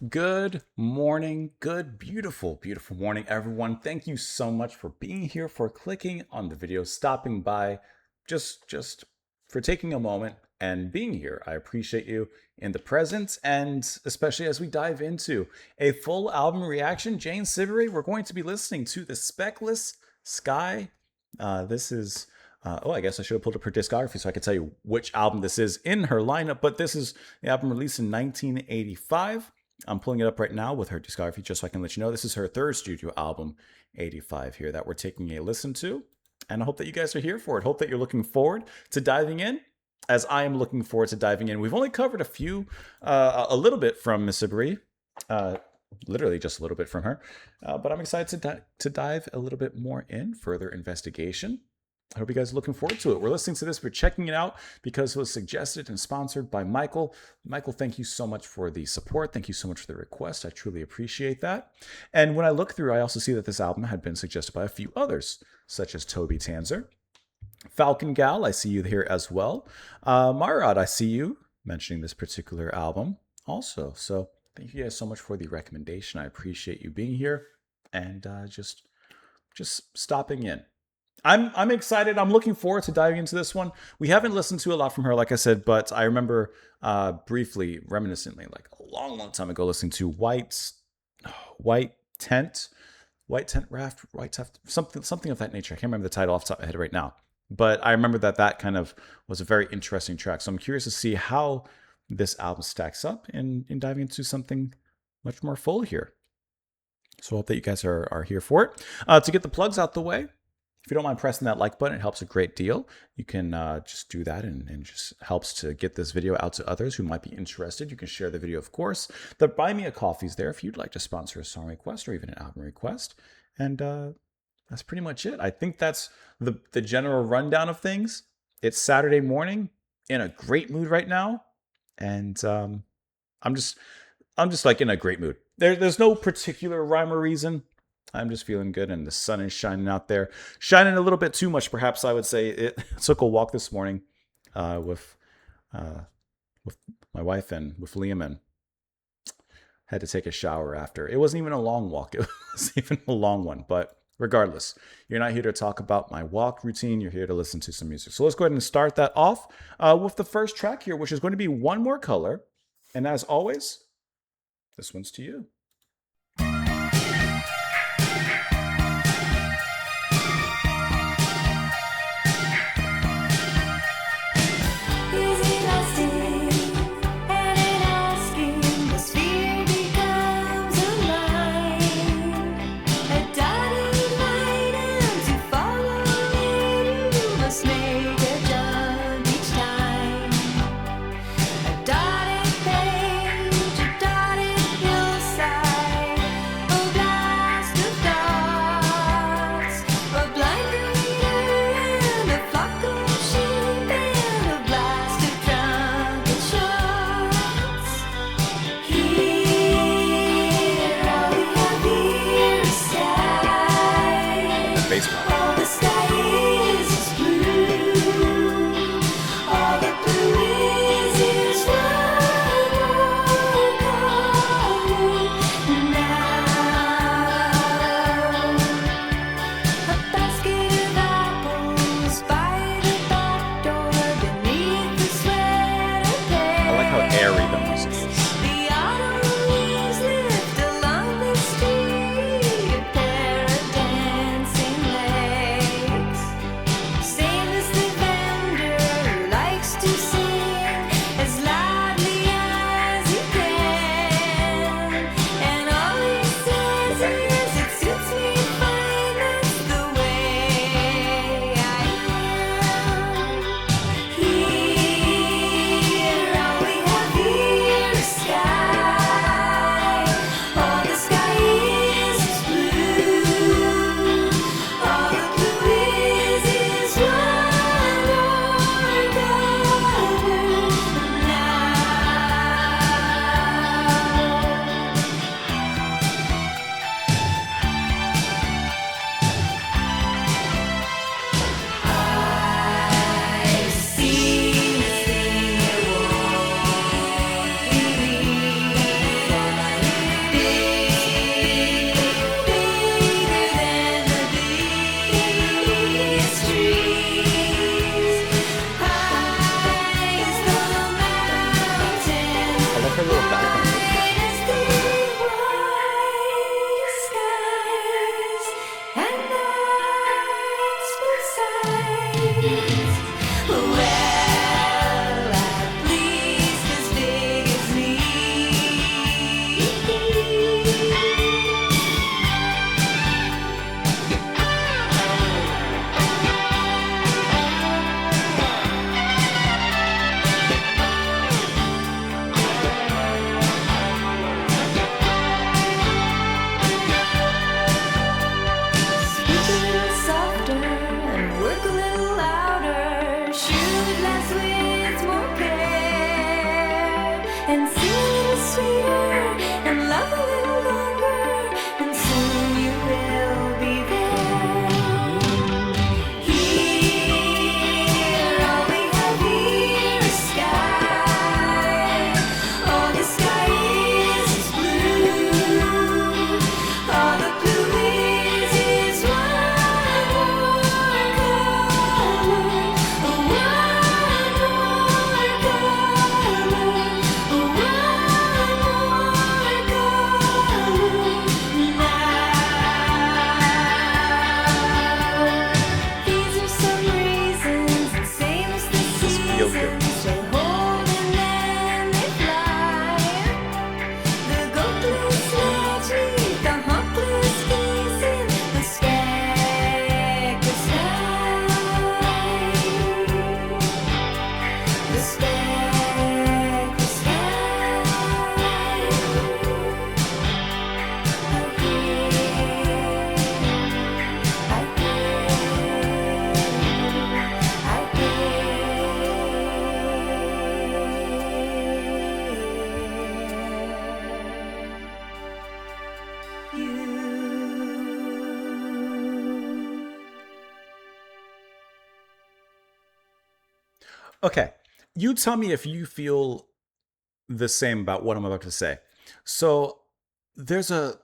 Good morning, good, beautiful, beautiful morning, everyone. Thank you so much for being here, for clicking on the video, stopping by, just for taking a moment and being here. I appreciate you in the present, and especially as we dive into a full album reaction. Jane Siberry, we're going to be listening to the Speckless Sky. This is I guess I should have pulled up her discography so I could tell you which album this is in her lineup, but this is the album released in 1985. I'm pulling it up right now with her discography just so I can let you know this is her third studio album, 85 here, that we're taking a listen to. And I hope that you guys are here for it. Hope that you're looking forward to diving in, as I am looking forward to diving in. We've only covered a little bit from Miss Siberry, literally just a little bit from her, but I'm excited to dive a little bit more in further investigation. I hope you guys are looking forward to it. We're listening to this. We're checking it out because it was suggested and sponsored by Michael. Michael, thank you so much for the support. Thank you so much for the request. I truly appreciate that. And when I look through, I also see that this album had been suggested by a few others, such as Toby Tanzer. Falcon Gal, I see you here as well. Marad, I see you mentioning this particular album also. So thank you guys so much for the recommendation. I appreciate you being here and just stopping in. I'm excited. I'm looking forward to diving into this one. We haven't listened to a lot from her, like I said, but I remember briefly, reminiscently, like a long time ago, listening to White Tent Raft, something of that nature. I can't remember the title off the top of my head right now, but I remember that kind of was a very interesting track. So I'm curious to see how this album stacks up in diving into something much more full here. So I hope that you guys are here for it. To get the plugs out the way, if you don't mind pressing that like button, it helps a great deal. You can just do that and just helps to get this video out to others who might be interested. You can share the video, of course. The Buy Me a Coffee is there if you'd like to sponsor a song request or even an album request. And that's pretty much it. I think that's the general rundown of things. It's Saturday morning, in a great mood right now. And I'm just like in a great mood. There's no particular rhyme or reason. I'm just feeling good, and the sun is shining out there. Shining a little bit too much, perhaps I would say. It took a walk this morning with my wife and with Liam, and had to take a shower after. It wasn't even a long walk. It wasn't even a long one, but regardless, you're not here to talk about my walk routine. You're here to listen to some music. So let's go ahead and start that off with the first track here, which is going to be One More Color. And as always, this one's to you. Okay. You tell me if you feel the same about what I'm about to say. So there's a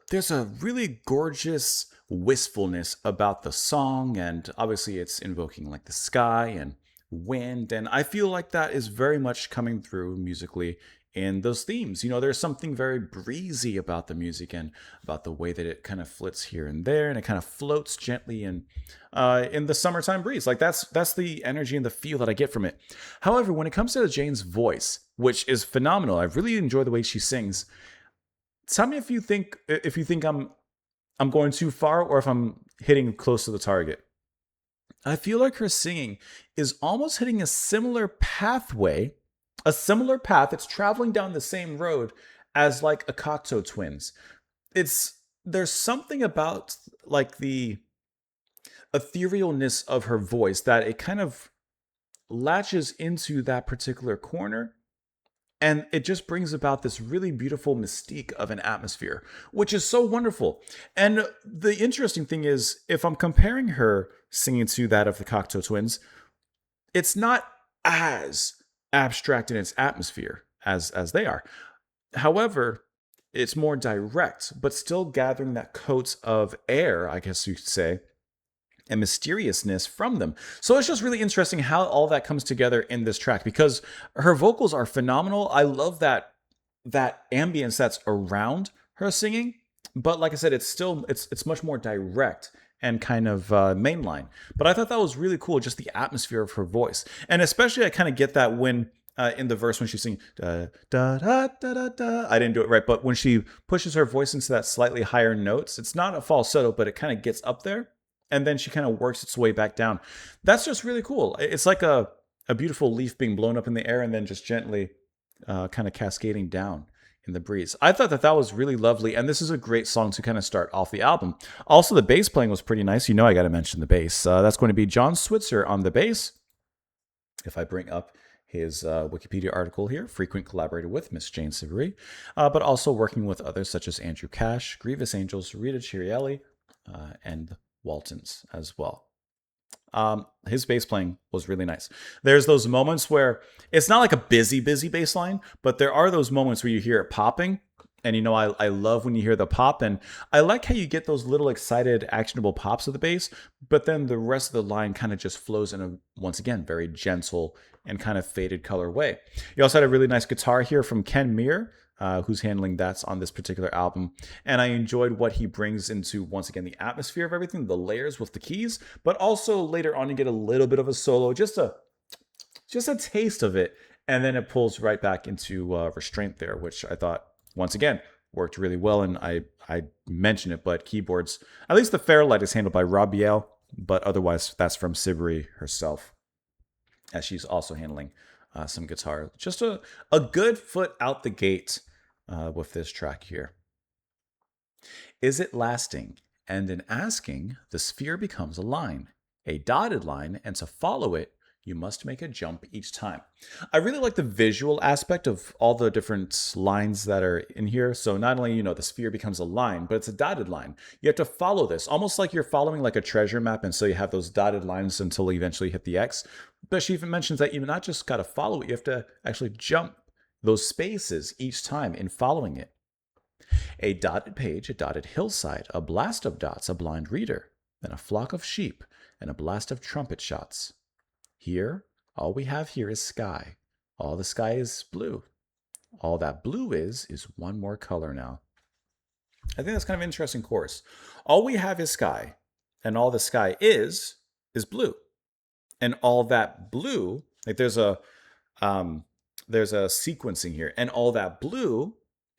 really gorgeous wistfulness about the song, and obviously it's invoking like the sky and wind, and I feel like that is very much coming through musically in those themes. There's something very breezy about the music and about the way that it kind of flits here and there, and it kind of floats gently in the summertime breeze. Like that's the energy and the feel that I get from it. However, when it comes to Jane's voice, which is phenomenal, I really enjoy the way she sings. Tell me if you think I'm going too far or if I'm hitting close to the target. I feel like her singing is almost hitting a similar pathway, a similar path. It's traveling down the same road as like a Cocteau Twins. It's There's something about like the etherealness of her voice that it kind of latches into that particular corner, and it just brings about this really beautiful mystique of an atmosphere, which is so wonderful. And the interesting thing is, if I'm comparing her singing to that of the Cocteau Twins, it's not as abstract in its atmosphere as they are. However, it's more direct, but still gathering that coat of air, I guess you could say, and mysteriousness from them. So it's just really interesting how all that comes together in this track, because her vocals are phenomenal. I love that ambience that's around her singing, but like I said, it's much more direct and kind of mainline. But I thought that was really cool, just the atmosphere of her voice, and especially I kind of get that when. In the verse when she's singing da, da, da, da, da, da. I didn't do it right, but when she pushes her voice into that slightly higher notes, it's not a falsetto, but it kind of gets up there, and then she kind of works its way back down. That's just really cool. It's like a beautiful leaf being blown up in the air and then just gently kind of cascading down in the breeze. I thought that was really lovely, and this is a great song to kind of start off the album. Also, the bass playing was pretty nice. I got to mention the bass. That's going to be John Switzer on the bass. If I bring up his Wikipedia article here, frequent collaborator with Miss Jane Siberry, but also working with others such as Andrew Cash, Grievous Angels, Rita Chirielli, and Waltons as well. His bass playing was really nice. There's those moments where it's not like a busy bass line, but there are those moments where you hear it popping. And I love when you hear the pop, and I like how you get those little excited, actionable pops of the bass, but then the rest of the line kind of just flows in a, once again, very gentle and kind of faded color way. You also had a really nice guitar here from Ken Meir, who's handling that on this particular album. And I enjoyed what he brings into, once again, the atmosphere of everything, the layers with the keys, but also later on you get a little bit of a solo, just a taste of it. And then it pulls right back into restraint there, which I thought, once again, worked really well. And I mentioned it, but keyboards, at least the Fairlight is handled by Rabiel, but otherwise that's from Siberry herself, as she's also handling some guitar. Just a good foot out the gate with this track here. Is it lasting? And in asking, the sphere becomes a line, a dotted line, and to follow it, you must make a jump each time. I really like the visual aspect of all the different lines that are in here. So not only, the sphere becomes a line, but it's a dotted line. You have to follow this, almost like you're following like a treasure map. And so you have those dotted lines until you eventually hit the X. But she even mentions that you not just got to follow it, you have to actually jump those spaces each time in following it. A dotted page, a dotted hillside, a blast of dots, a blind reader, then a flock of sheep, and a blast of trumpet shots. Here, all we have here is sky. All the sky is blue. All that blue is one more color now. I think that's kind of an interesting chorus. All we have is sky, and all the sky is blue. And all that blue, like there's a sequencing here, and all that blue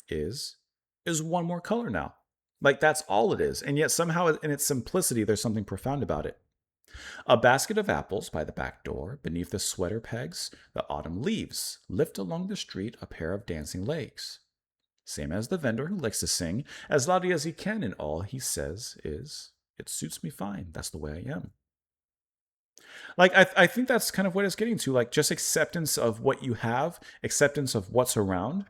is one more color now. Like that's all it is. And yet somehow in its simplicity, there's something profound about it. A basket of apples by the back door, beneath the sweater pegs, the autumn leaves lift along the street a pair of dancing legs. Same as the vendor who likes to sing as loudly as he can, and all he says is, "It suits me fine. That's the way I am." Like, I think that's kind of what it's getting to, like just acceptance of what you have, acceptance of what's around,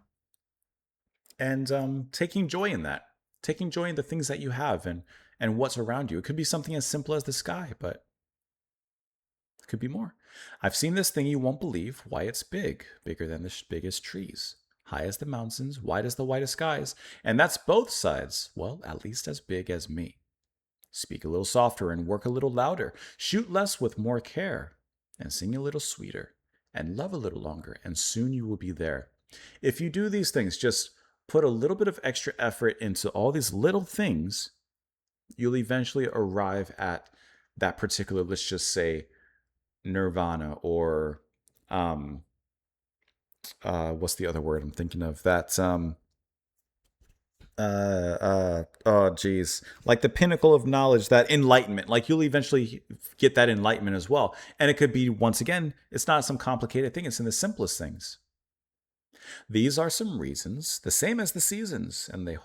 and taking joy in that, taking joy in the things that you have and what's around you. It could be something as simple as the sky, but Could be more. I've seen this thing you won't believe, why it's big, bigger than the biggest trees, high as the mountains, wide as the widest skies, and that's both sides, well, at least as big as me. Speak a little softer and work a little louder, shoot less with more care, and sing a little sweeter, and love a little longer, and soon you will be there. If you do these things, just put a little bit of extra effort into all these little things, you'll eventually arrive at that particular, let's just say, nirvana, or what's the other word I'm thinking of? Oh geez, like the pinnacle of knowledge, that enlightenment. Like you'll eventually get that enlightenment as well. And it could be, once again, it's not some complicated thing, it's in the simplest things. These are some reasons, the same as the seasons, and they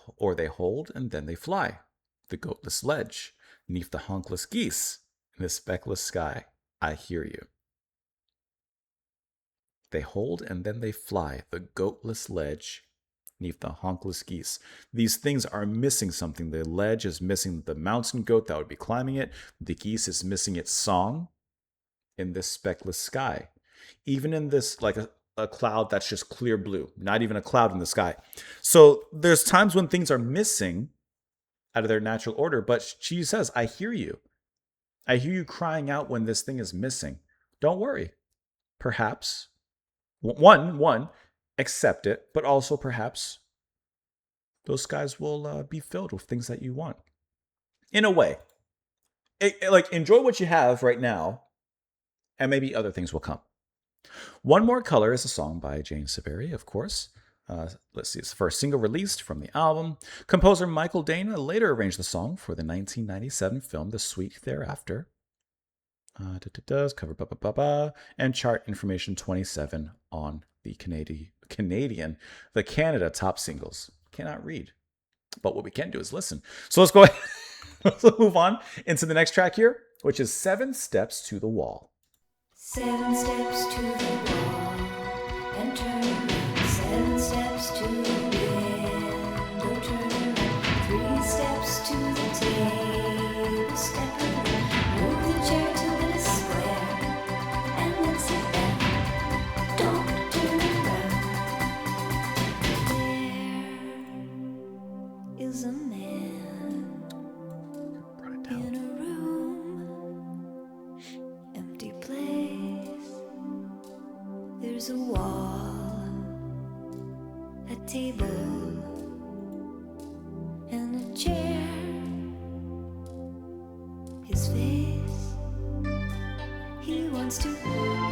hold and then they fly. The goatless ledge, 'neath the honkless geese, in the speckless sky, I hear you. They hold and then they fly, the goatless ledge, 'neath the honkless geese. These things are missing something. The ledge is missing the mountain goat that would be climbing it. The geese is missing its song in this speckless sky. Even in this, like a cloud that's just clear blue, not even a cloud in the sky. So there's times when things are missing out of their natural order, but she says, I hear you. I hear you crying out when this thing is missing. Don't worry. Perhaps, one, accept it, but also perhaps those skies will be filled with things that you want. In a way, like enjoy what you have right now, and maybe other things will come. One More Color is a song by Jane Siberry, of course. Let's see, it's the first single released from the album. Composer Michael Dana later arranged the song for the 1997 film The Sweet Thereafter. Cover and chart information 27 on the Canada top singles. Cannot read, but what we can do is listen. So let's go ahead. Let's move on into the next track here, which is 7 Steps to the Wall. 7 steps to the wall and turn around. 7 steps to the window, turn around. 3 steps to the table, step around. Move the chair till it is square, and then sit down. Don't turn around. There is a man in a room, empty place. There's a wall, a table, and a chair. His face, he wants to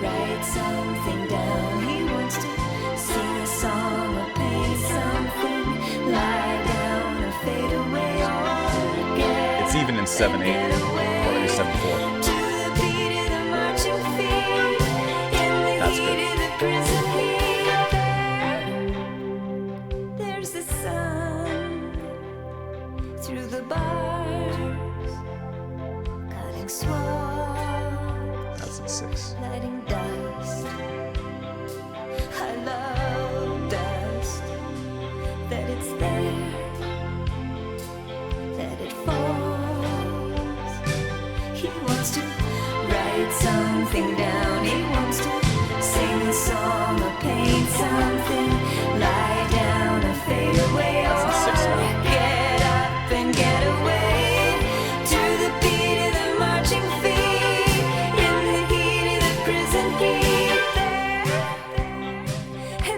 write something down. He wants to sing a song or paint something, lie down or fade away or get. It's even in 7/8 or maybe 7/4. That's good. There's the sun through the bars, cutting swathes. That's in 6. Lighting dust. I love dust. That it's there, that it falls. He wants to write something down. He wants to sing a song or paint something, lie down or fade away, or get up and get away to the beat of the marching feet in the heat of the prison heat.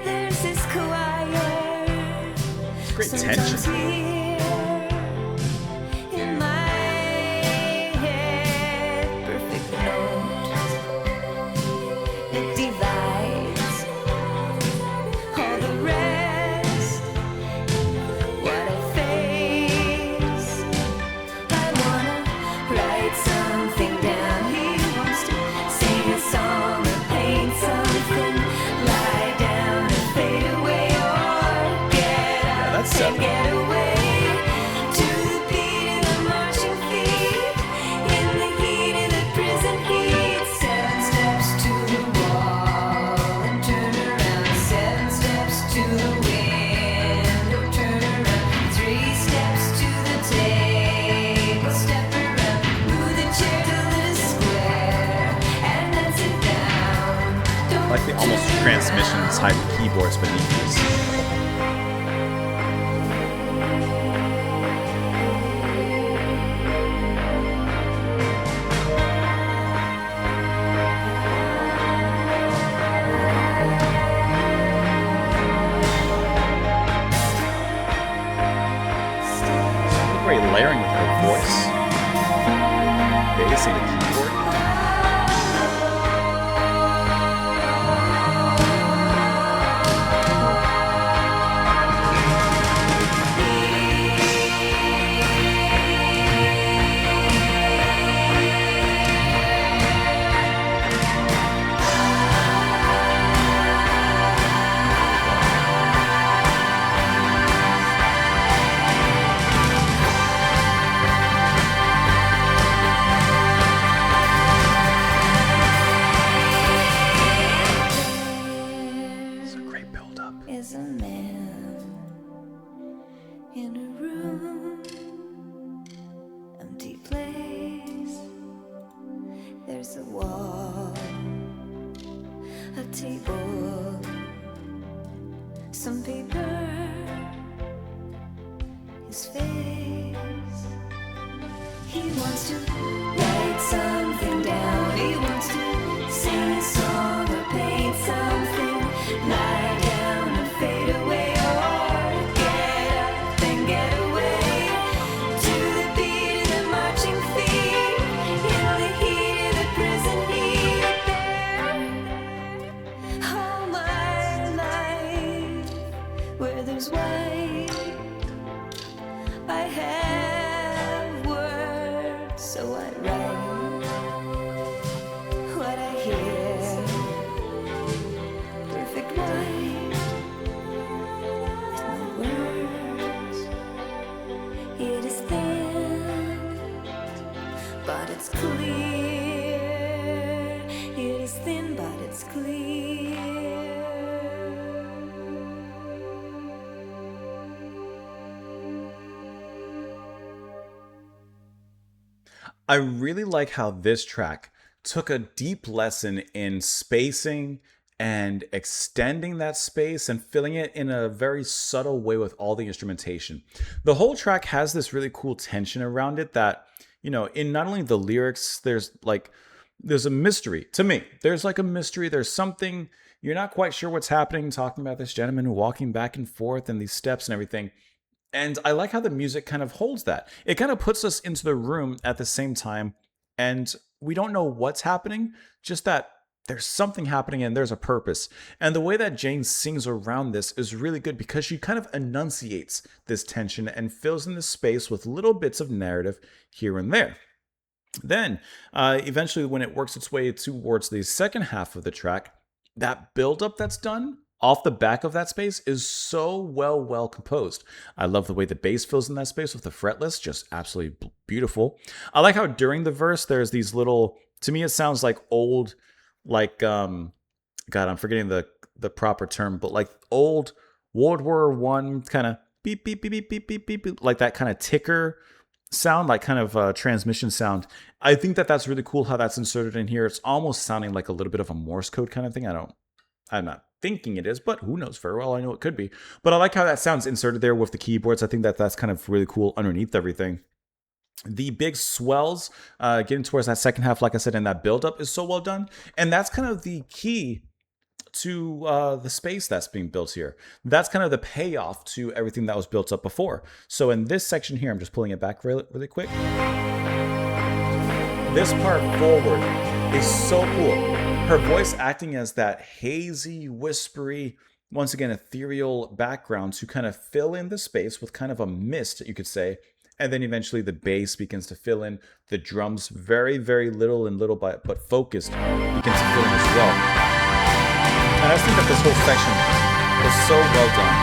There's this choir. Great tension. In my head, perfect notes. It divides all the rest. What a face. I wanna write something down. He wants to sing a song or paint something, lie down and fade away, or get up and get away. hide the keyboards beneath this. Great layering with her voice, bass and the keyboard. It's a great build-up. Is a man in a room, empty place. There's a wall, a table, some paper, his face. He wants to write something down. He wants to sing a song or paint something. Lie down and fade away, or get up and get away to the beat of the marching feet in the heat of the prison heat. There, all my life, where there's white, I have words, so I write what I hear. Perfect white, with no words. It is thin, but it's clear. It is thin, but it's clear. I really like how this track took a deep lesson in spacing and extending that space and filling it in a very subtle way with all the instrumentation. The whole track has this really cool tension around it that, in not only the lyrics, there's a mystery to me. There's like a mystery. There's something you're not quite sure what's happening, talking about this gentleman walking back and forth and these steps and everything. And I like how the music kind of holds that. It kind of puts us into the room at the same time, and we don't know what's happening, just that there's something happening and there's a purpose. And the way that Jane sings around this is really good because she kind of enunciates this tension and fills in the space with little bits of narrative here and there. Then, eventually, when it works its way towards the second half of the track, that buildup that's done off the back of that space is so well composed. I love the way the bass fills in that space with the fretless, just absolutely beautiful. I like how during the verse there's these little, to me it sounds like old, God, I'm forgetting the proper term, but like old World War One kind of beep beep beep beep beep beep beep beep, like that kind of ticker sound, like kind of transmission sound. I think that that's really cool how that's inserted in here. It's almost sounding like a little bit of a Morse code kind of thing. I'm not thinking it is, but who knows very well. I know it could be. But I like how that sounds inserted there with the keyboards. I think that that's kind of really cool underneath everything. The big swells getting towards that second half, like I said, and that buildup is so well done. And that's kind of the key to the space that's being built here. That's kind of the payoff to everything that was built up before. So in this section here, I'm just pulling it back really quick. This part forward is so cool. Her voice acting as that hazy, whispery, once again, ethereal background to kind of fill in the space with kind of a mist, you could say. And then eventually the bass begins to fill in. The drums, very little but focused, begins to fill in as well. And I just think that this whole section was so well done.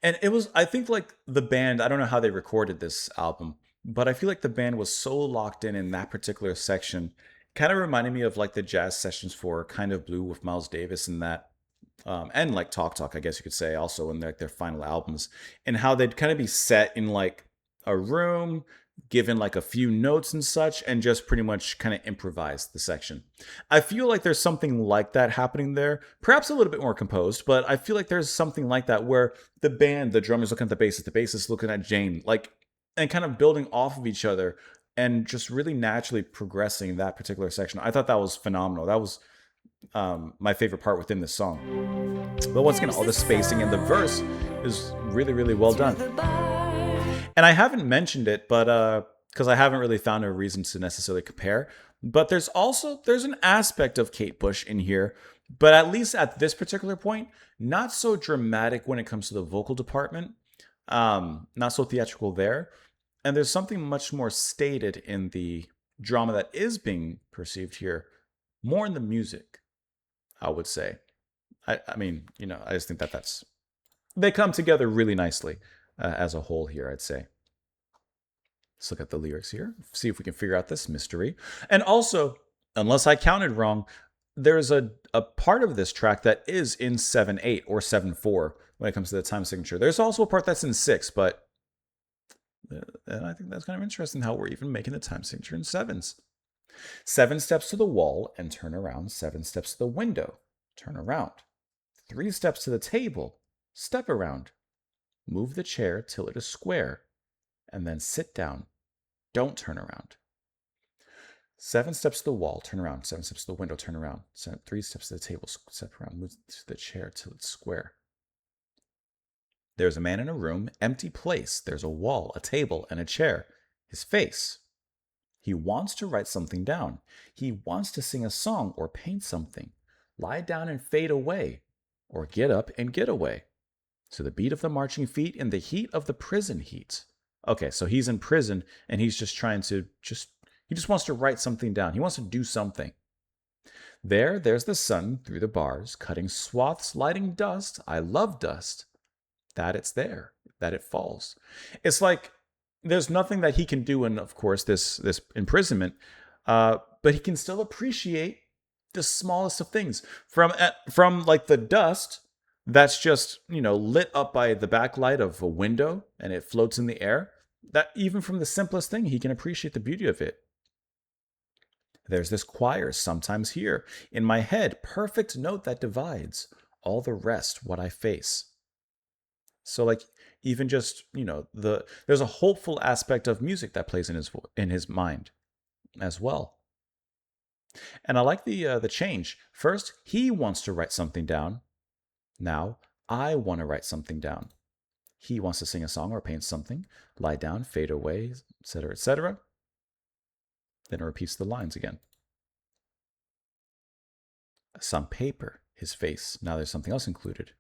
And it was, I think, like the band, I don't know how they recorded this album, but I feel like the band was so locked in that particular section. Kind of reminded me of like the jazz sessions for Kind of Blue with Miles Davis and that. And like Talk, I guess you could say, also in their final albums, and how they'd kind of be set in like a room, given like a few notes and such, and just pretty much kind of improvised the section. I feel like there's something like that happening there, perhaps a little bit more composed, but I feel like there's something like that where the band, the drummers looking at the bassist looking at Jane, like, and kind of building off of each other and just really naturally progressing that particular section. I thought that was phenomenal. That was my favorite part within this song. But once again, all the spacing in the verse is really, really well done. And I haven't mentioned it, but because I haven't really found a reason to necessarily compare. But there's an aspect of Kate Bush in here, but at least at this particular point, not so dramatic when it comes to the vocal department, not so theatrical there. And there's something much more stated in the drama that is being perceived here, more in the music, I would say. I mean, I just think that they come together really nicely as a whole here, I'd say. Let's look at the lyrics here, see if we can figure out this mystery. And also, unless I counted wrong, there's a part of this track that is in 7/8 or 7/4 when it comes to the time signature. There's also a part that's in 6, but and I think that's kind of interesting how we're even making the time signature in 7s. 7 steps to the wall and turn around. 7 steps to the window, turn around. 3 steps to the table, step around. Move the chair till it is square, and then sit down. Don't turn around. 7 steps to the wall, turn around. 7 steps to the window, turn around. 3 steps to the table, step around. Move to the chair till it's square. There's a man in a room, empty place. There's a wall, a table, and a chair. His face. He wants to write something down. He wants to sing a song or paint something. Lie down and fade away, or get up and get away. To the beat of the marching feet in the heat of the prison heat. Okay, so he's in prison and he's just trying to he just wants to write something down. He wants to do something. There's the sun through the bars, cutting swaths, lighting dust. I love dust. That it's there, that it falls. It's like there's nothing that he can do in, of course, this imprisonment, but he can still appreciate the smallest of things. From like the dust that's just, lit up by the backlight of a window and it floats in the air. That even from the simplest thing, he can appreciate the beauty of it. There's this choir sometimes here in my head, perfect note that divides all the rest what I face. So like even just, there's a hopeful aspect of music that plays in his mind as well. And I like the change. First, he wants to write something down. Now, I want to write something down. He wants to sing a song or paint something, lie down, fade away, etc., etc. Then it repeats the lines again. Some paper, his face. Now there's something else included.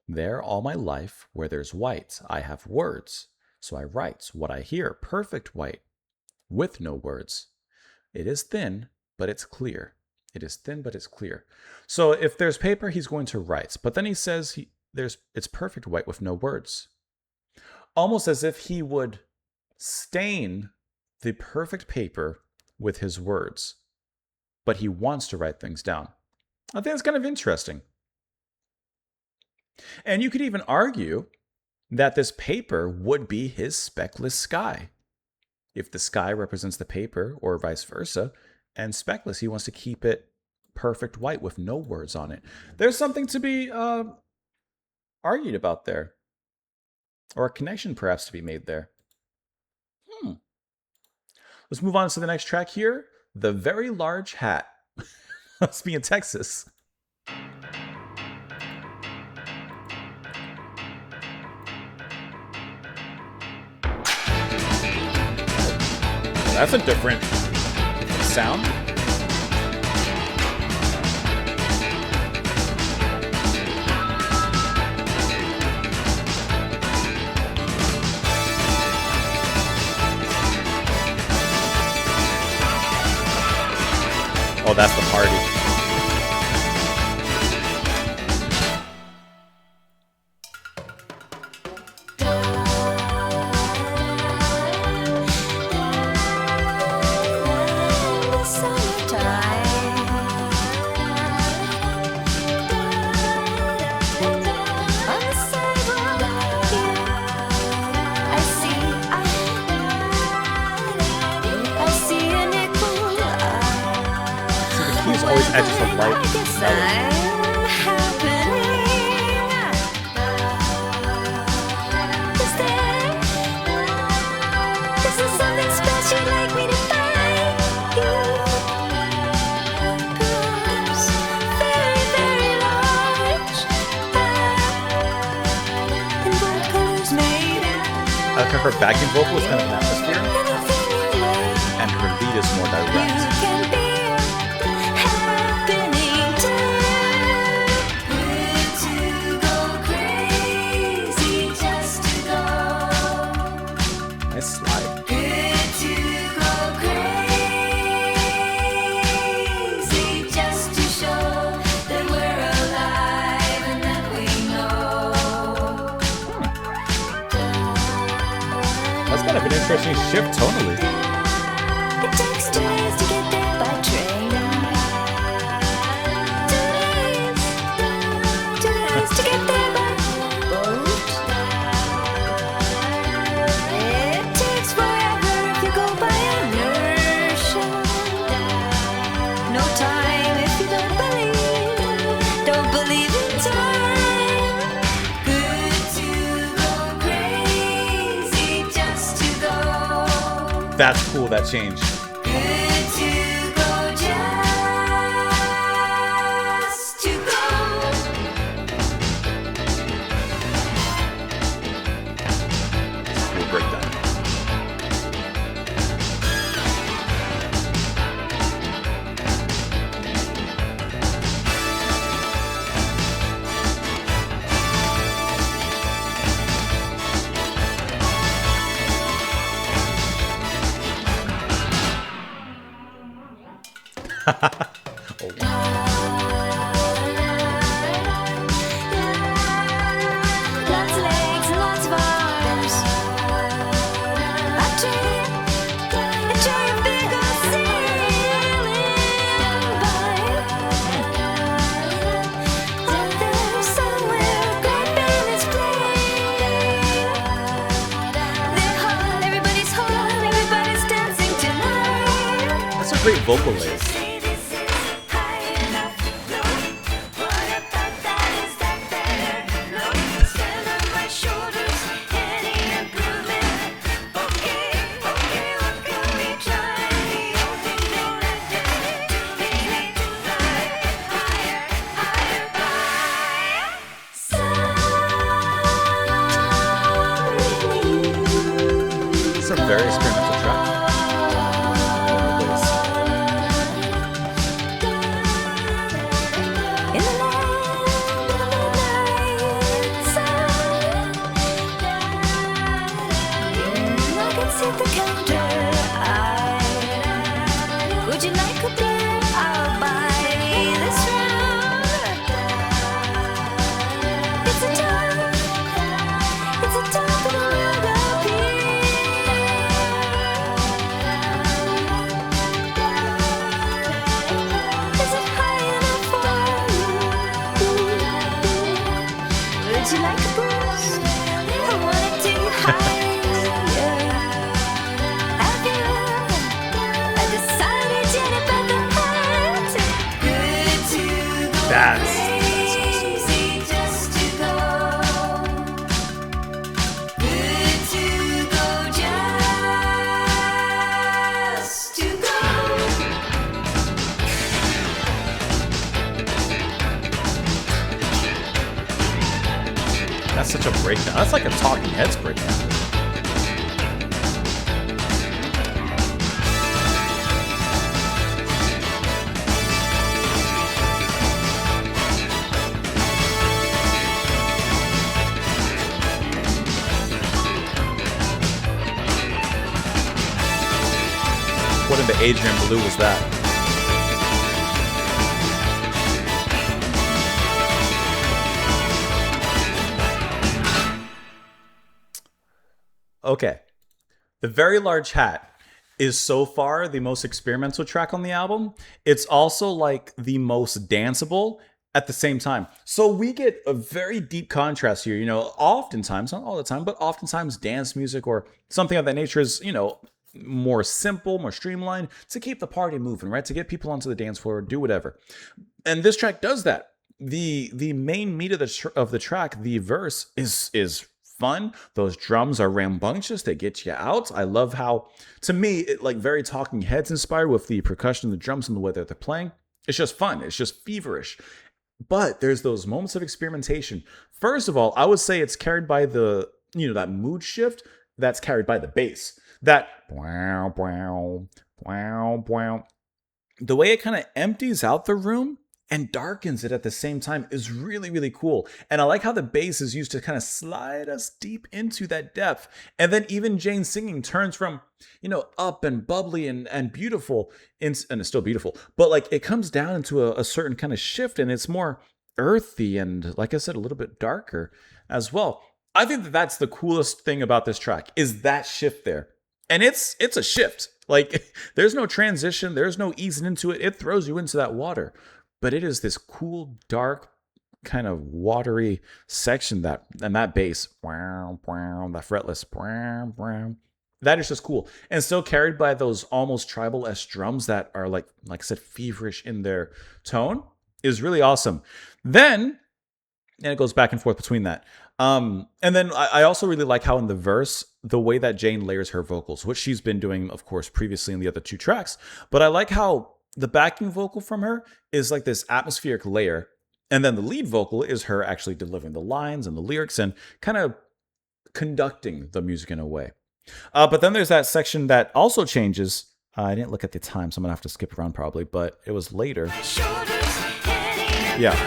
There all my life, where there's white, I have words. So I write what I hear, perfect white, with no words. It is thin, but it's clear. It is thin, but it's clear. So if there's paper, he's going to write. But then he says it's perfect white with no words. Almost as if he would stain the perfect paper with his words. But he wants to write things down. I think that's kind of interesting. And you could even argue that this paper would be his speckless sky. If the sky represents the paper, or vice versa, and speckless, he wants to keep it perfect white with no words on it. There's something to be argued about there. Or a connection perhaps to be made there. Let's move on to the next track here. The Very Large Hat. Must be in Texas. That's a different sound. Oh, that's the party. I see just a light I guess melody. I'm happening. Is there something special you'd like me to find you? Perhaps very, very large. In bold colors made. I like how her backing vocal is kind of an atmosphere, Anything you like. and her lead is more direct. Can be happening too. Good to go crazy, just to go. Nice slide. Good to go crazy, just to show that we're alive and that we know. That's kind of an interesting shift tonally. It takes 2 days to get there by train. 2 days to get there by boat. It takes forever if you go by inertia. No time if you don't believe in time. Good to go crazy, just to go. That's cool, that change. Good to go, just to go. Cool breakdown. Lots of legs and lots of arms. I dream big on sailing by. Out there somewhere, great band is playing. They're hot, everybody's dancing tonight. That's a great vocal layer. Say this is high enough. No, what about that? Is that better? No, stand on my shoulders. Any improvement? Okay, what can we try? The only thing left is we need to fly higher, higher by. It's a very experimental track. In the land of midnight sun, I can see the counter. Would you like a beer? I'll buy this round. It's a top of the world up here. Is it high enough for you? Would you like a boost? I wanna take you higher. Have you decided yet about the height? Good to go That's crazy, just to go. Good to go, just to go. That's such a breakdown. That's like a Talking Heads breakdown. What in the Adrian Blue was that? Okay. The Very Large Hat is so far the most experimental track on the album. It's also like the most danceable at the same time. So we get a very deep contrast here. You know, oftentimes, not all the time, but oftentimes dance music or something of that nature is, you know, more simple, more streamlined to keep the party moving, right? To get people onto the dance floor, do whatever. And this track does that. The main meat of the track, the verse is fun. Those drums are rambunctious. They get you out. I love how, to me, it like very Talking Heads inspired with the percussion, the drums, and the way that they're playing. It's just fun. It's just feverish. But there's those moments of experimentation. First of all, I would say it's carried by the, that mood shift that's carried by the bass. That wow, wow, wow, wow. The way it kind of empties out the room and darkens it at the same time is really, really cool. And I like how the bass is used to kind of slide us deep into that depth. And then even Jane's singing turns from, up and bubbly and beautiful, and it's still beautiful, but like it comes down into a certain kind of shift, and it's more earthy and, like I said, a little bit darker as well. I think that that's the coolest thing about this track is that shift there. And it's a shift. Like there's no transition, there's no easing into it. It throws you into that water. But it is this cool, dark, kind of watery section that bass, wow, wow, that fretless, wow, wow, that is just cool. And still carried by those almost tribal-esque drums that are like I said, feverish in their tone is really awesome. Then, and it goes back and forth between that. And then I also really like how in the verse, the way that Jane layers her vocals, which she's been doing, of course, previously in the other two tracks. But I like how the backing vocal from her is like this atmospheric layer. And then the lead vocal is her actually delivering the lines and the lyrics and kind of conducting the music in a way. But then there's that section that also changes. I didn't look at the time, so I'm going to have to skip around probably, but it was later. Yeah.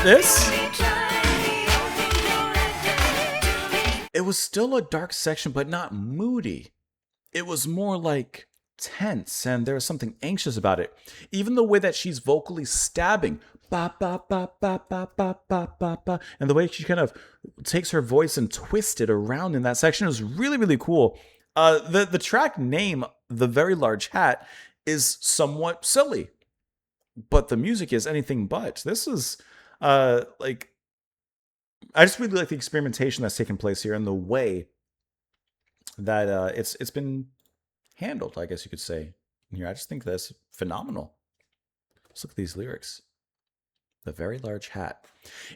This? It was still a dark section, but not moody. It was more like tense, and there was something anxious about it. Even the way that she's vocally stabbing, ba ba ba ba ba ba ba ba ba, and the way she kind of takes her voice and twists it around in that section is really, really cool. The track name, The Very Large Hat, is somewhat silly, but the music is anything but. This is I just really like the experimentation that's taken place here and the way that it's been handled, I guess you could say. Here, I just think that's phenomenal. Let's look at these lyrics. The very large hat.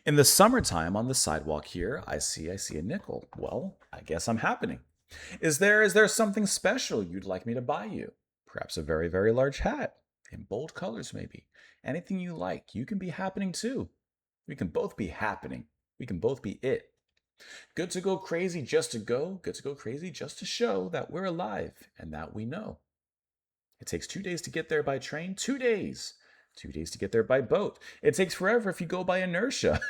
In the summertime on the sidewalk here, I see a nickel. Well, I guess I'm happening. Is there something special you'd like me to buy you? Perhaps a very, very large hat. In bold colors, maybe. Anything you like. You can be happening too. We can both be happening. We can both be it. Good to go crazy just to go. Good to go crazy just to show that we're alive and that we know. It takes 2 days to get there by train. 2 days. 2 days to get there by boat. It takes forever if you go by inertia.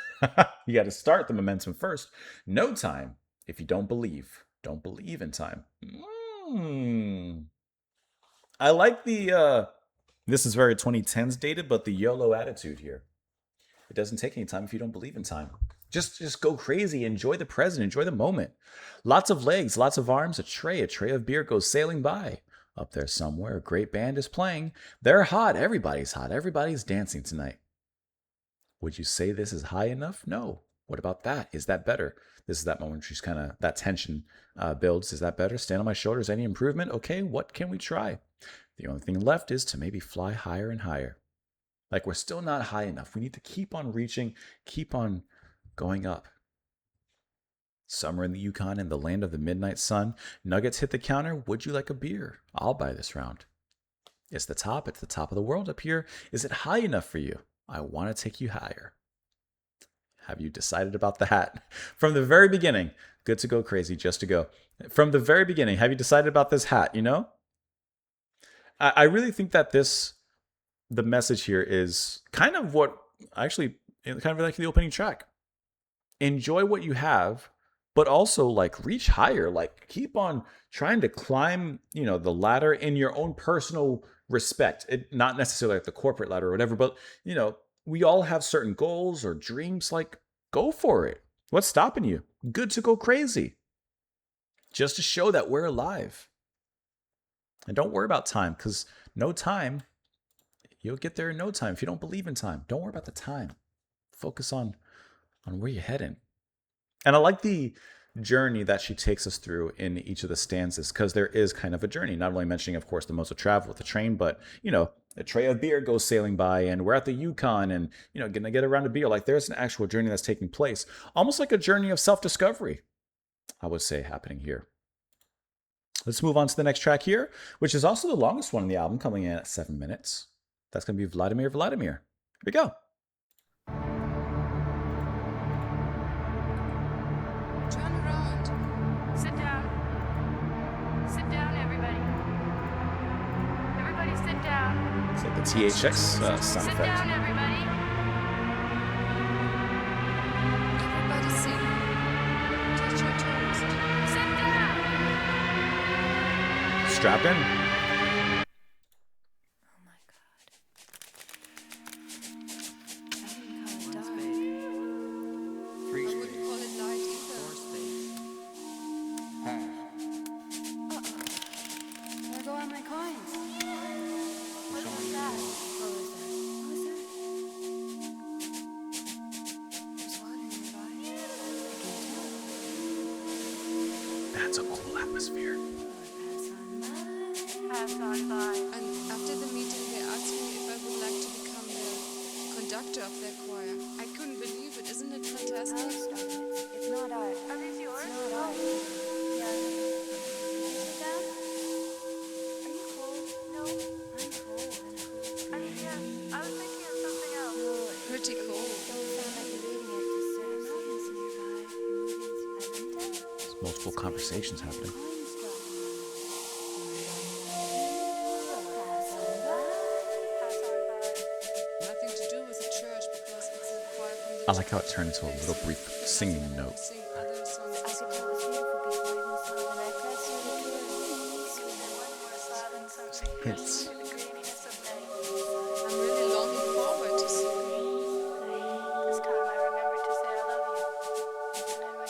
You got to start the momentum first. No time if you don't believe. Don't believe in time. I like the, this is very 2010s dated, but the YOLO attitude here. It doesn't take any time if you don't believe in time. Just go crazy. Enjoy the present. Enjoy the moment. Lots of legs, lots of arms, a tray of beer goes sailing by. Up there somewhere, a great band is playing. They're hot. Everybody's hot. Everybody's dancing tonight. Would you say this is high enough? No. What about that? Is that better? This is that moment she's kind of, that tension builds. Is that better? Stand on my shoulders. Any improvement? Okay, what can we try? The only thing left is to maybe fly higher and higher. Like we're still not high enough. We need to keep on reaching, keep on going up. Summer in the Yukon in the land of the midnight sun. Nuggets hit the counter. Would you like a beer? I'll buy this round. It's the top of the world up here. Is it high enough for you? I want to take you higher. Have you decided about the hat? From the very beginning, good to go crazy just to go. From the very beginning, have you decided about this hat, you know? I really think that the message here is kind of what, actually, kind of like the opening track. Enjoy what you have, but also like reach higher, like keep on trying to climb, the ladder in your own personal respect. Not necessarily like the corporate ladder or whatever, but we all have certain goals or dreams. Like, go for it. What's stopping you? Good to go crazy. Just to show that we're alive. And don't worry about time, because no time, you'll get there in no time. If you don't believe in time, don't worry about the time. Focus on where you're heading. And I like the journey that she takes us through in each of the stanzas, because there is kind of a journey, not only mentioning, of course, the modes of travel with the train, but, a tray of beer goes sailing by and we're at the Yukon and, gonna get around a beer. Like there's an actual journey that's taking place, almost like a journey of self-discovery, I would say, happening here. Let's move on to the next track here, which is also the longest one in the album, coming in at 7 minutes. That's going to be Vladimir, Vladimir. Here we go. Turn around. Sit down. Sit down, everybody. Everybody sit down. It's like the THX sound Sit effect. down, everybody. Everybody sing. Touch your toes. Sit down. Strap in. Oh my god. I wouldn't call it dark. I wouldn't call it light either. Where go all my coins? What was that? What was that? There's water nearby. That's a cool atmosphere. Pass on by. And after the meeting, they asked me if I would like to become the conductor of their choir. I couldn't believe it. Isn't it fantastic? It's not art. Are these yours? It's not art. Yeah. Sit down. Are you cold? No. I'm cold. Yeah, I was thinking of something else. Pretty cool. Don't sound like you're reading it. Just sort of silence nearby. There's multiple conversations happening. Pass on by. Nothing to do with the church because it's a choir from the I like how it turned into a little brief singing note. Sing other songs. I could tell it was beautiful before I even saw the necklace or the jewelry. Hints. The graininess of night. I'm really longing forward to sing. This time I remembered to say I love you.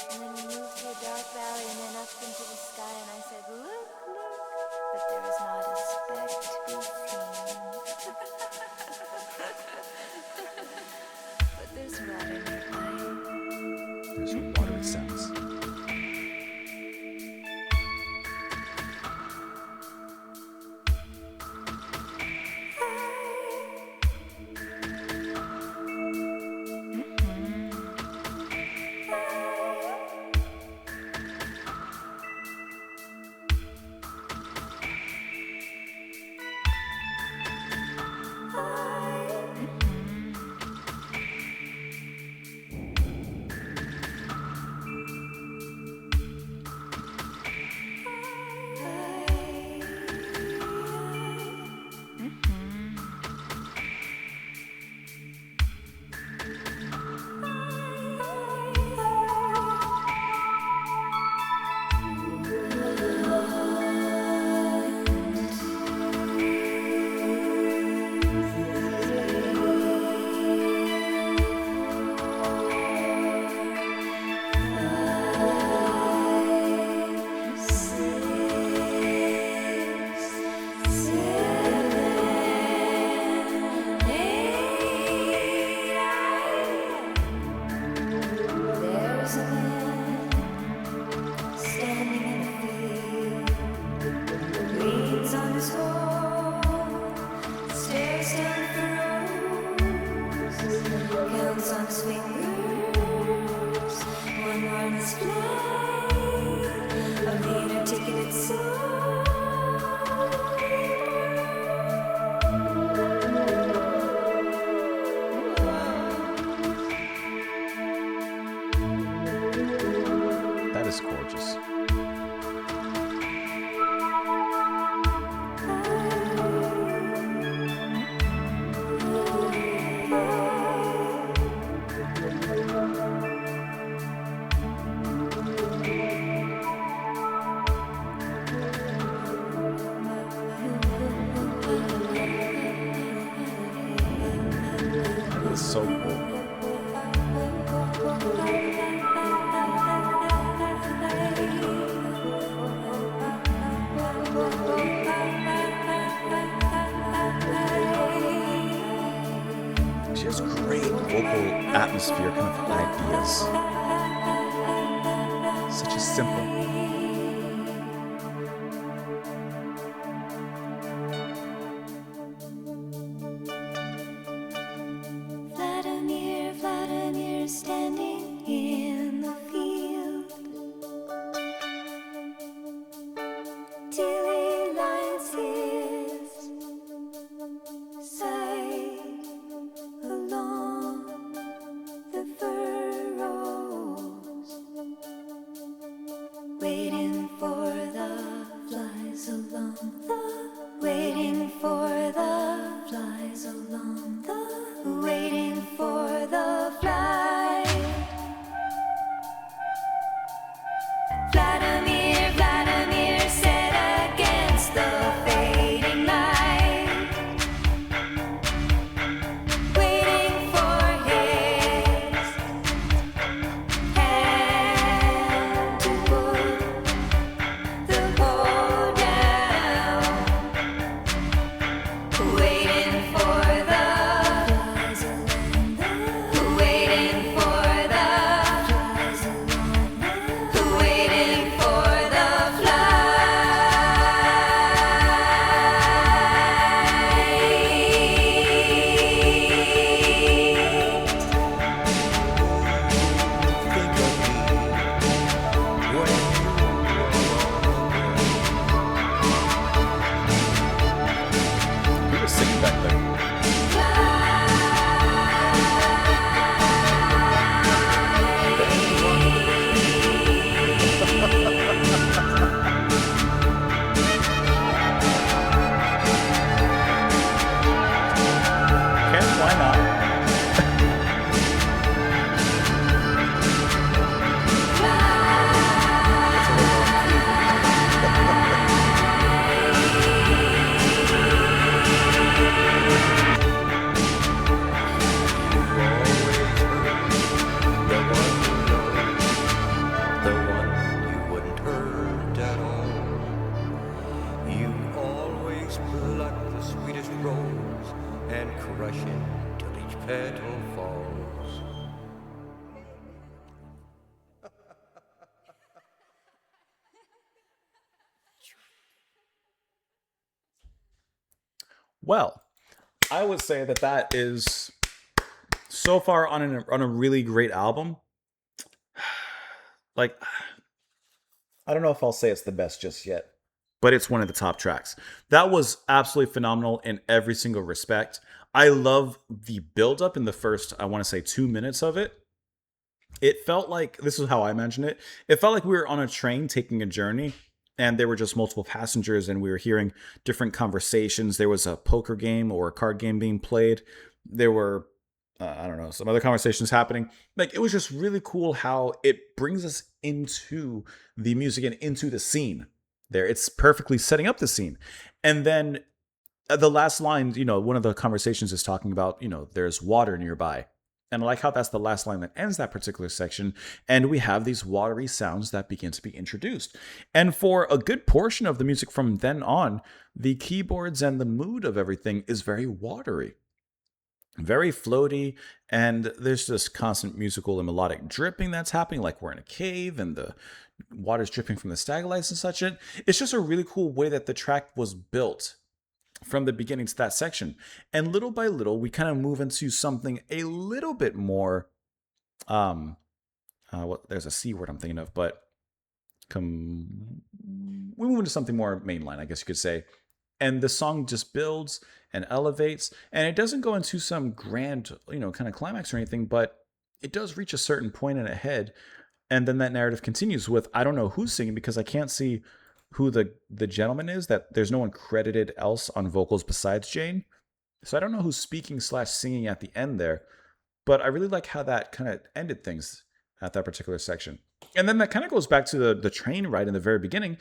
And then we moved through a dark valley and then up into the sky, and I said, look, look. But there was not a speck to be seen. But there's water nearby. There's watery sounds. There's a man standing in a field, leans on his hoe, stares down at the rose, counts on his fingers, one more in his plate, a leader taking it That is gorgeous. That is so cool. She has great vocal atmosphere kind of ideas. Such a simple. Vladimir, Vladimir, standing in the field, till he lights his sight along the furrows, waiting for the flies along the, waiting for the flies along the, waiting for the fly. Vladimir, Vladimir, set against the fading light, waiting for his hand to put the bow down, waiting for the flies along the, waiting for the flies along the, waiting for the Think of me when Who was singing back there? Okay, why not? the one you know, the one you wouldn't hurt at all. You always pluck the sweetest rose and crush it till each petal falls. Well, I would say that that is so far on a really great album. Like, I don't know if I'll say it's the best just yet, but it's one of the top tracks. That was absolutely phenomenal in every single respect. I love the build up in the first, I want to say, 2 minutes of it. It felt like, this is how I imagine it. It felt like we were on a train taking a journey, and there were just multiple passengers, and we were hearing different conversations. There was a poker game or a card game being played. There were, I don't know, some other conversations happening. Like, it was just really cool how it brings us into the music and into the scene there. It's perfectly setting up the scene. And then the last line, one of the conversations is talking about, there's water nearby. And I like how that's the last line that ends that particular section. And we have these watery sounds that begin to be introduced. And for a good portion of the music from then on, the keyboards and the mood of everything is very watery, very floaty. And there's this constant musical and melodic dripping that's happening, like we're in a cave and the water's dripping from the stalactites and such. It's just a really cool way that the track was built from the beginning to that section. And little by little, we kind of move into something a little bit more, there's a C word I'm thinking of, but we move into something more mainline, I guess you could say. And the song just builds and elevates, and it doesn't go into some grand, kind of climax or anything, but it does reach a certain point in a head. And then that narrative continues with, I don't know who's singing because I can't see who the gentleman is, that there's no one credited else on vocals besides Jane. So I don't know who's speaking / singing at the end there, but I really like how that kind of ended things at that particular section. And then that kind of goes back to the train ride in the very beginning.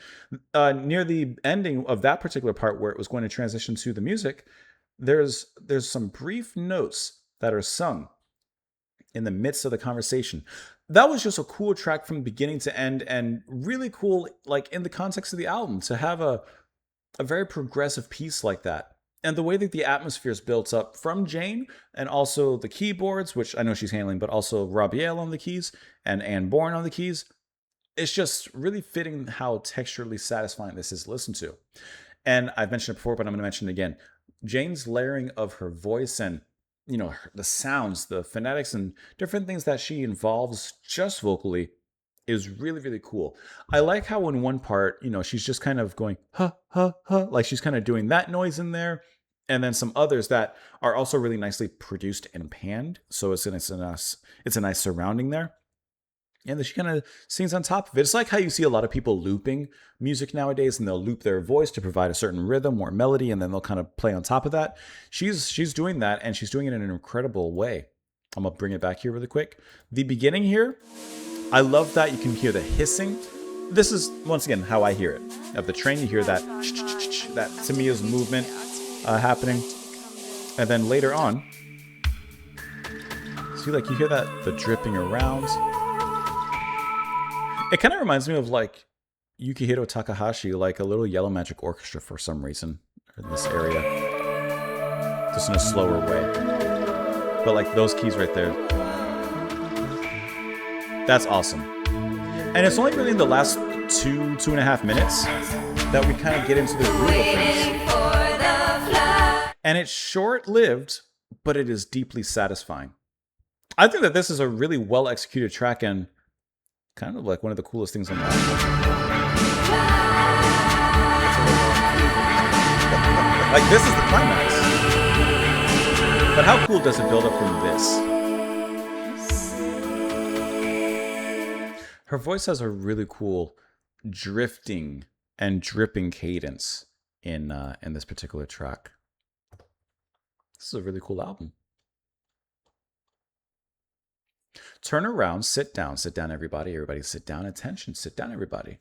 Near the ending of that particular part where it was going to transition to the music, there's some brief notes that are sung in the midst of the conversation. That was just a cool track from beginning to end, and really cool, like in the context of the album, to have a very progressive piece like that. And the way that the atmosphere is built up from Jane, and also the keyboards, which I know she's handling, but also Rabiel on the keys and Anne Bourne on the keys. it's just really fitting how texturally satisfying this is to listen to. And I've mentioned it before, but I'm going to mention it again. Jane's layering of her voice and the sounds, the phonetics, and different things that she involves just vocally is really, really cool. I like how in one part, she's just kind of going huh huh huh, like she's kind of doing that noise in there, and then some others that are also really nicely produced and panned. So it's a nice surrounding there. And then she kind of sings on top of it. It's like how you see a lot of people looping music nowadays, and they'll loop their voice to provide a certain rhythm or melody, and then they'll kind of play on top of that. She's doing that, and she's doing it in an incredible way. I'm gonna bring it back here really quick. The beginning here, I love that you can hear the hissing. This is once again how I hear it. Of the train, you hear that that to me is movement happening, and then later on, see like you hear that the dripping around. It kind of reminds me of like Yukihiro Takahashi, like a little Yellow Magic Orchestra for some reason in this area. Just in a slower way. But like those keys right there. That's awesome. And it's only really in the last 2.5 minutes that we kind of get into the groove of things. And it's short-lived, but it is deeply satisfying. I think that this is a really well-executed track and kind of like one of the coolest things on the album. Like this is the climax. But how cool does it build up from this? Her voice has a really cool drifting and dripping cadence in this particular track. This is a really cool album. Turn around, sit down everybody. Everybody sit down, attention, sit down everybody.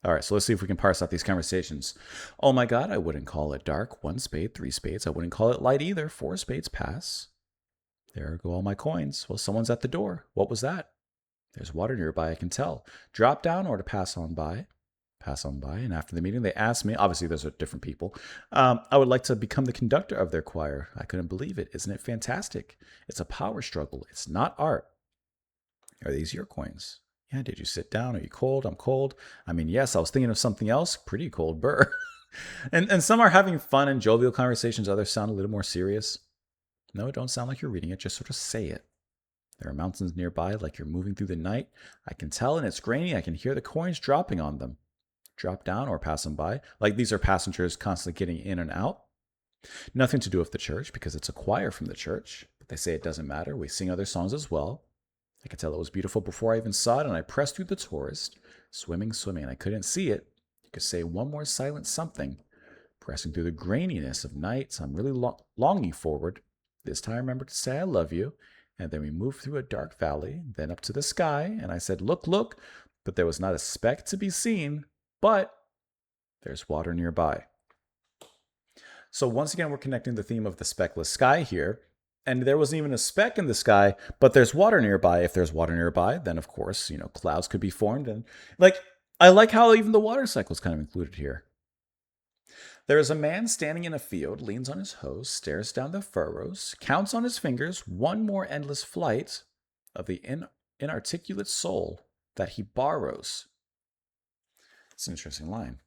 All right, so let's see if we can parse out these conversations. Oh my God, I wouldn't call it dark. 1 spade, 3 spades. I wouldn't call it light either. 4 spades pass. There go all my coins. Well, someone's at the door. What was that? There's water nearby, I can tell. Drop down or to pass on by. Pass on by. And after the meeting, they asked me, obviously those are different people, I would like to become the conductor of their choir. I couldn't believe it. Isn't it fantastic? It's a power struggle. It's not art. Are these your coins? Yeah, did you sit down? Are you cold? I'm cold. I mean, yes, I was thinking of something else. Pretty cold, burr. and some are having fun and jovial conversations. Others sound a little more serious. No, don't sound like you're reading it. Just sort of say it. There are mountains nearby like you're moving through the night. I can tell, and it's grainy. I can hear the coins dropping on them. Drop down or pass them by. Like these are passengers constantly getting in and out. Nothing to do with the church because it's a choir from the church. But they say it doesn't matter. We sing other songs as well. I could tell it was beautiful before I even saw it, and I pressed through the tourist. Swimming, and I couldn't see it. You could say one more silent something. Pressing through the graininess of nights, I'm really longing forward. This time I remembered to say I love you. And then we moved through a dark valley, then up to the sky, and I said, look, look, but there was not a speck to be seen, but there's water nearby. So once again, we're connecting the theme of the speckless sky here, and there wasn't even a speck in the sky, but there's water nearby. If there's water nearby, then of course, clouds could be formed, and I like how even the water cycle is kind of included here. There is a man standing in a field, leans on his hoe, stares down the furrows, counts on his fingers one more endless flight of the inarticulate soul that he borrows. It's an interesting line.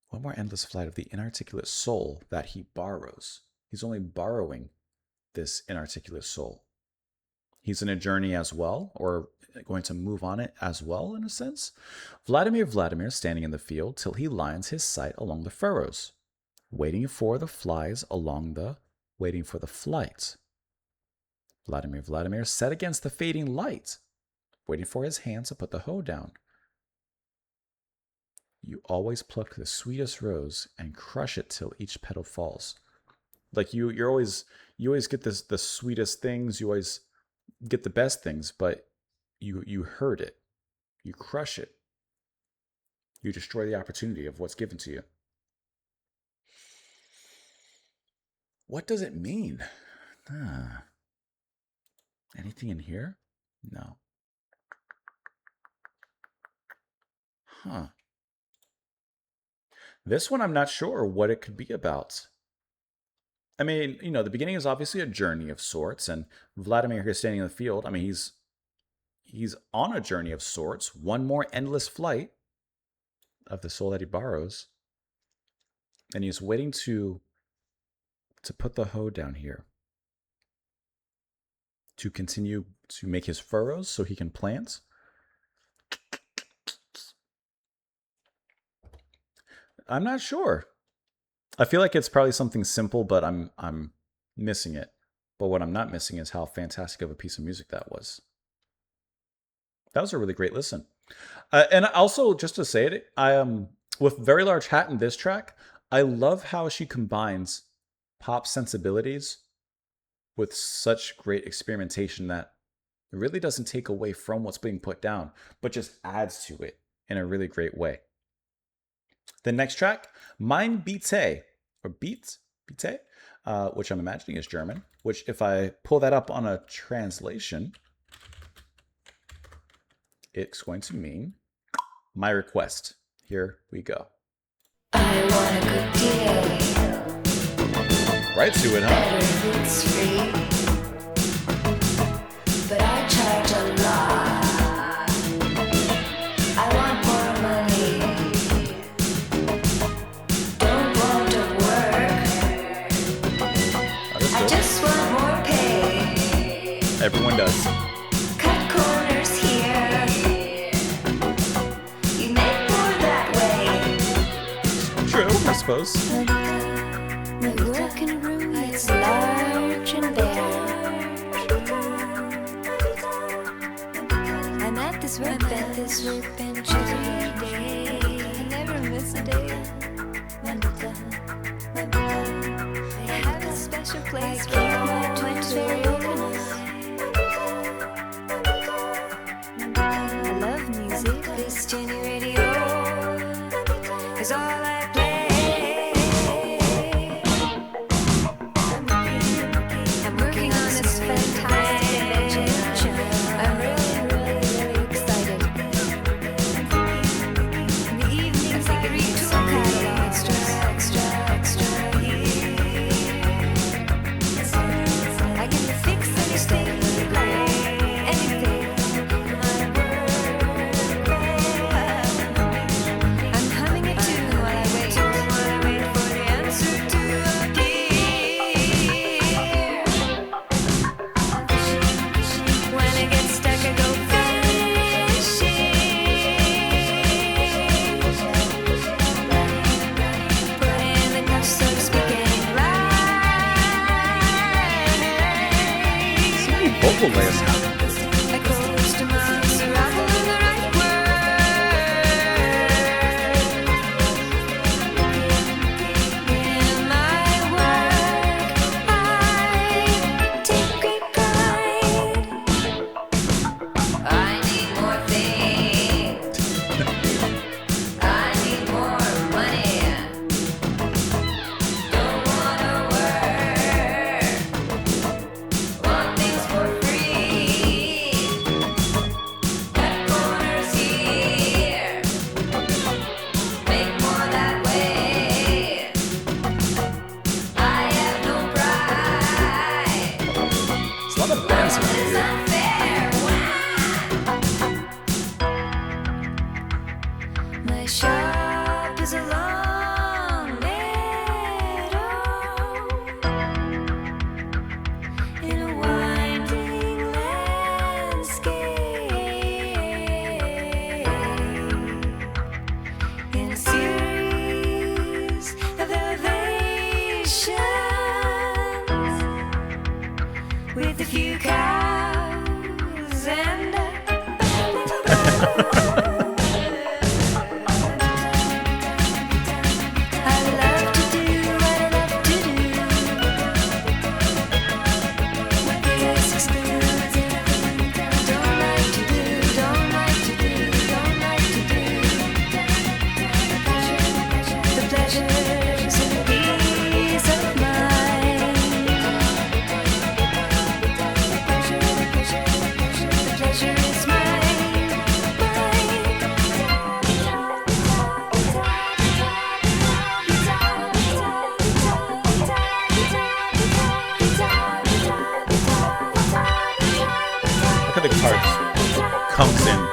One more endless flight of the inarticulate soul that he borrows. He's only borrowing this inarticulate soul. He's in a journey as well, or going to move on it as well, in a sense. Vladimir standing in the field till he lines his sight along the furrows, waiting for the flight. Vladimir set against the fading light, waiting for his hands to put the hoe down. You always pluck the sweetest rose and crush it till each petal falls. Like you always get the sweetest things. You always get the best things, but you hurt it. You crush it. You destroy the opportunity of what's given to you. What does it mean? Anything in here? No. Huh. This one I'm not sure what it could be about. I mean, the beginning is obviously a journey of sorts, and Vladimir here standing in the field, I mean, he's on a journey of sorts, one more endless flight of the soul that he borrows, and he's waiting to put the hoe down here to continue to make his furrows so he can plant. I'm not sure. I feel like it's probably something simple, but I'm missing it. But what I'm not missing is how fantastic of a piece of music that was. That was a really great listen. And also, just to say it, with Very Large Hat in this track, I love how she combines pop sensibilities with such great experimentation that it really doesn't take away from what's being put down, but just adds to it in a really great way. The next track, Mein Bitte, or Bitte, which I'm imagining is German, which if I pull that up on a translation, it's going to mean my request. Here we go. I want a good deal. Right to it, huh? Better if it's free. But I charge a lot. I want more money. Don't want to work. I just want more pay. Everyone does. Cut corners here. You make more that way. True, I suppose. My working room is large and bare. I'm at this workbench every day. I never miss a day. I have a special place where my twins very organized. I love music. This Jenny radio is all I play. I'm working on this fantastic invention. I'm really excited. In the evenings I read tool catalogs, extra here. I can fix anything, anything. I'm humming a tune while I wait for the answer to appear. When I get stuck, I go fishing. Put in the touch, so to speak, and ride. So many vocal layers happening. I close to my surrounding the right word. In my work, I take great pride. I need more things. I need more money. Don't wanna work. Want things for free. Cut corners here. Make more that way. I have no pride. It's a lot of bands in It's here. unfair. My shop is a long meadow in a winding landscape, in a series of elevations with a few cows and a I love to do what I love to do. This excludes everything I don't like to do, don't like to do, don't like to do. The pleasures and peace of mind. The pleasure is mine. Look at the guitars comes in.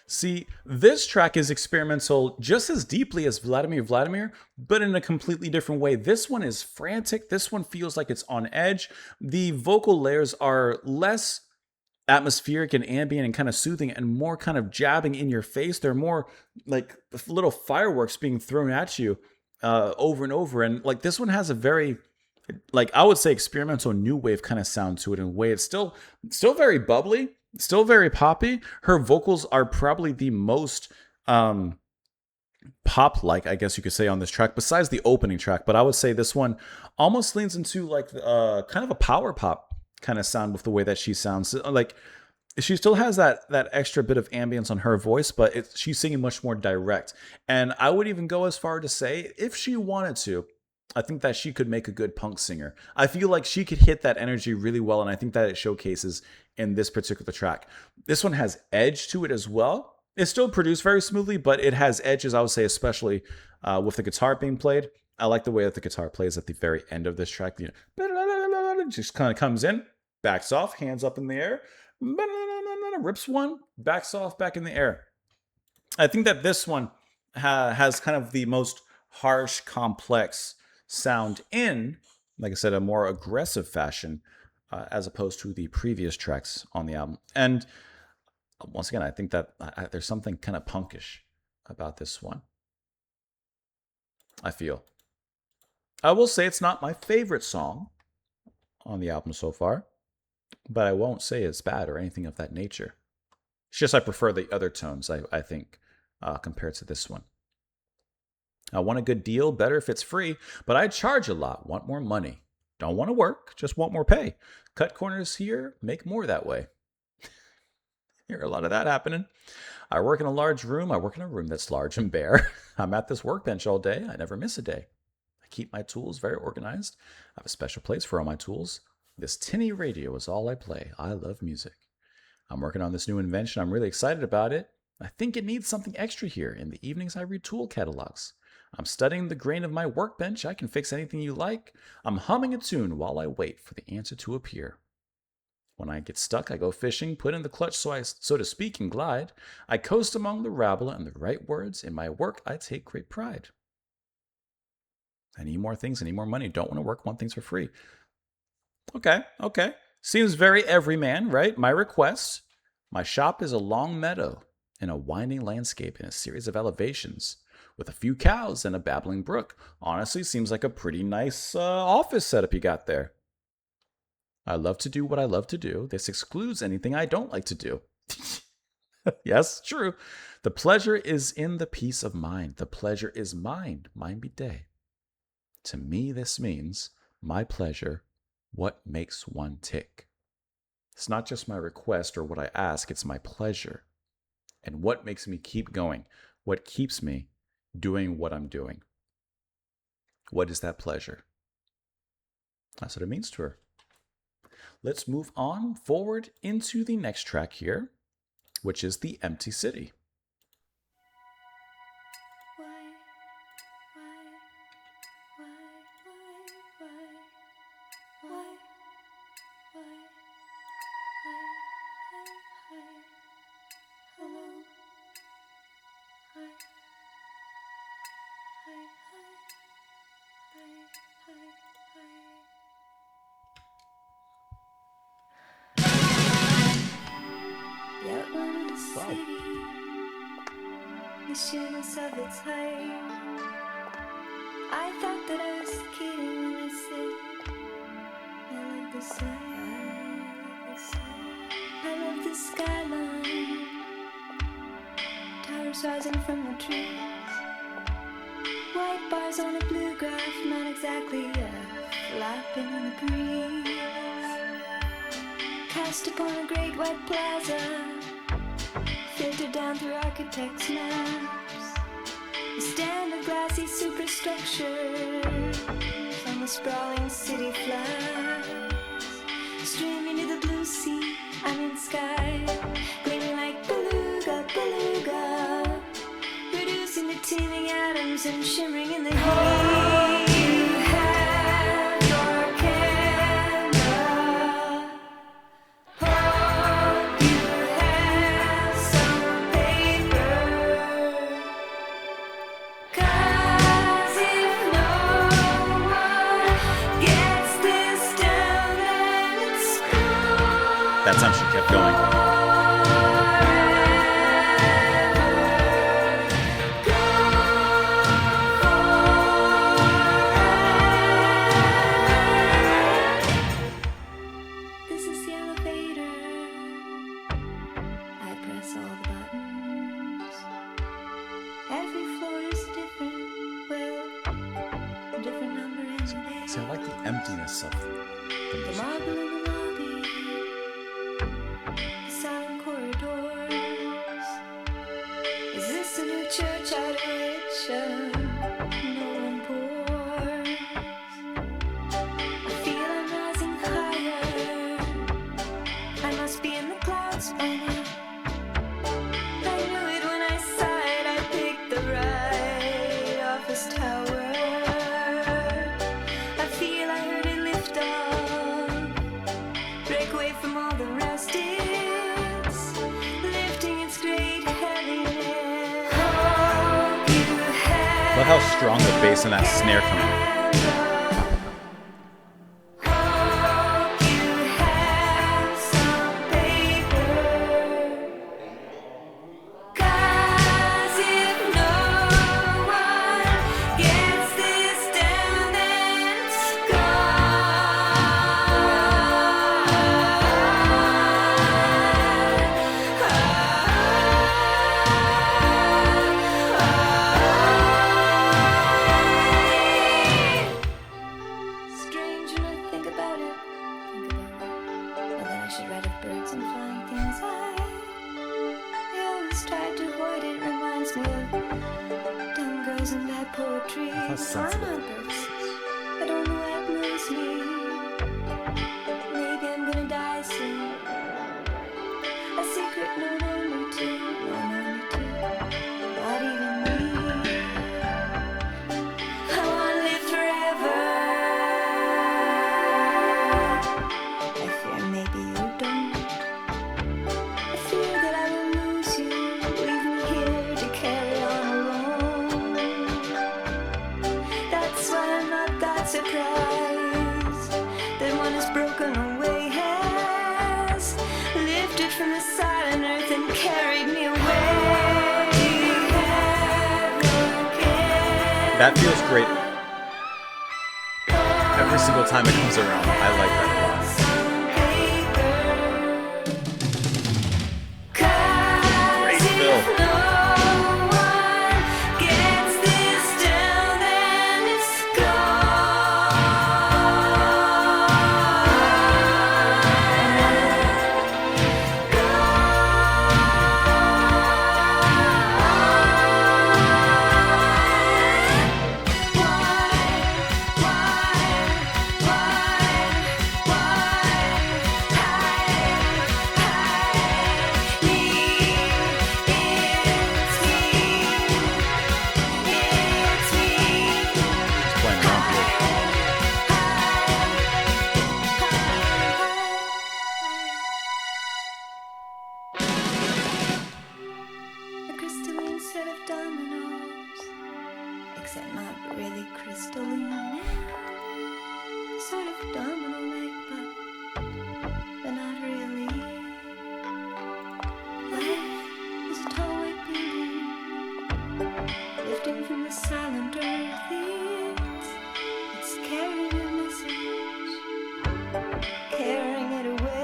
See, this track is experimental just as deeply as Vladimir Vladimir, but in a completely different way. This one is frantic. This one feels like it's on edge. The vocal layers are less atmospheric and ambient and kind of soothing and more kind of jabbing in your face. They're more like little fireworks being thrown at you over and over. And like this one has a very, like I would say, experimental new wave kind of sound to it in a way. It's still very bubbly, still very poppy. Her vocals are probably the most pop-like, I guess you could say, on this track, besides the opening track. But I would say this one almost leans into like kind of a power pop kind of sound with the way that she sounds. Like she still has that extra bit of ambience on her voice, but she's singing much more direct. And I would even go as far to say, if she wanted to, I think that she could make a good punk singer. I feel like she could hit that energy really well, and I think that it showcases in this particular track. This one has edge to it as well. It's still produced very smoothly, but it has edges, I would say, especially with the guitar being played. I like the way that the guitar plays at the very end of this track. You know, just kind of comes in, backs off, hands up in the air, rips one, backs off, back in the air. I think that this one has kind of the most harsh, complex sound in, like I said, a more aggressive fashion as opposed to the previous tracks on the album. And once again, I think that there's something kind of punkish about this one. I feel. I will say it's not my favorite song on the album so far, but I won't say it's bad or anything of that nature. It's just I prefer the other tones, I think, compared to this one. I want a good deal, better if it's free, but I charge a lot, want more money. Don't want to work, just want more pay. Cut corners here, make more that way. Hear a lot of that happening. I work in a large room. I work in a room that's large and bare. I'm at this workbench all day. I never miss a day. I keep my tools very organized. I have a special place for all my tools. This tinny radio is all I play. I love music. I'm working on this new invention. I'm really excited about it. I think it needs something extra here. In the evenings, I read tool catalogs. I'm studying the grain of my workbench. I can fix anything you like. I'm humming a tune while I wait for the answer to appear. When I get stuck, I go fishing, put in the clutch so to speak, and glide. I coast among the rabble and the right words. In my work, I take great pride. I need more things, I need more money. Don't want to work, want things for free. Okay. Seems very everyman, right? My request. My shop is a long meadow in a winding landscape in a series of elevations, with a few cows and a babbling brook. Honestly, seems like a pretty nice office setup you got there. I love to do what I love to do. This excludes anything I don't like to do. Yes, true. The pleasure is in the peace of mind. The pleasure is mine. Mine be day. To me, this means my pleasure, what makes one tick. It's not just my request or what I ask, it's my pleasure. And what makes me keep going? What keeps me doing what I'm doing? What is that pleasure? That's what it means to her. Let's move on forward into the next track here, which is The Empty City. The outline of the city, the shyness of its height. I thought that I was kidding when I said I love the sight. I love the skyline, towers rising from the trees, white bars on a blue graph, not exactly flapping in the breeze. Cast upon a great white plaza, filtered down through architects' maps. A stand of glassy superstructures on the sprawling city flies, streaming to the blue sea, I mean sky, gleaming like beluga, beluga, reducing to teeming atoms and shimmering in the heat. You have your camera. Hope you have some paper. 'Cause if no one gets this down, then it's gone. That time she kept going. This is the elevator. I press all the buttons. Every floor is different. Well, a different number in the See, I like the emptiness of the The music. marble in the lobby, the silent corridors. Is this a new church out of which no one pours? I feel I'm rising higher. I must be in the clouds by now. I knew it when I saw it. I picked the right office tower. I feel I heard it lift off, break away from all the rest. It's lifting its great heaviness. Hope you have Love how strong the bass and that snare come in. hope you have some paper. 'Cause if no one gets this down, then it's strange when I think about it. Well, then I should write of birds and flying things. I always try to avoid it. Reminds me of dumb girls and bad poetry. How sensitive. I'm on purpose. I don't know what moves me. Maybe I'm gonna die soon. A secret known only to, not even me. I wanna live forever. I fear maybe you don't. I fear that I will lose you, leave me here to carry on alone. That's why I'm not that surprised that one has broken away, has lifted from the silent earth and carried me away. That feels great. Every single time it comes around, I like that a lot. Great fill. Just playing around here. A crystalline set of dominoes, except not really crystalline. Sort of domino-like, but not really. Life is a tall white building, lifting from the silent earth. It's carrying a message, carrying it away.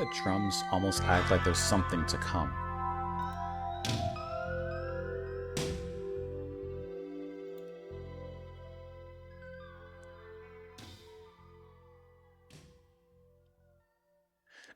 the drums almost act like there's something to come.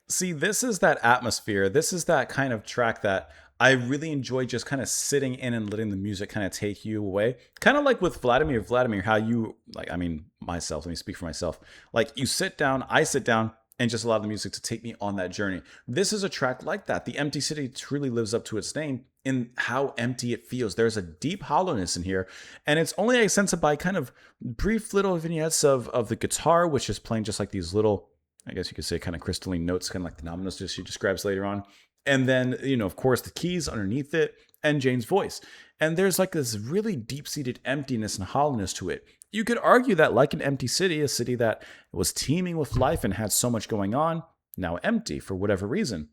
See, this is that atmosphere. This is that kind of track that I really enjoy just kind of sitting in and letting the music kind of take you away. Kind of like with Vladimir, how you, like, I mean, myself, let me speak for myself. Like, you sit down, I sit down, and just allow the music to take me on that journey. This is a track like that. The Empty City truly lives up to its name in how empty it feels. There's a deep hollowness in here, and it's only accented by kind of brief little vignettes of the guitar, which is playing just like these little, I guess you could say, kind of crystalline notes, kind of like the nominals that she describes later on. And then, of course, the keys underneath it and Jane's voice. And there's like this really deep-seated emptiness and hollowness to it. You could argue that, like an empty city, a city that was teeming with life and had so much going on, now empty for whatever reason.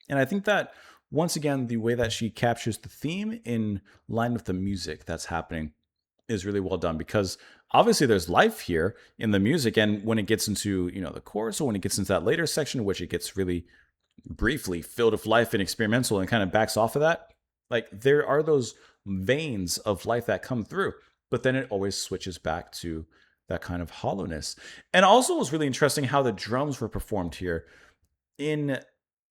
And I think that, once again, the way that she captures the theme in line with the music that's happening is really well done, because obviously there's life here in the music, and when it gets into the chorus, or when it gets into that later section, which it gets really briefly filled with life and experimental and kind of backs off of that, like there are those veins of life that come through, but then it always switches back to that kind of hollowness. And also, it was really interesting how the drums were performed here. In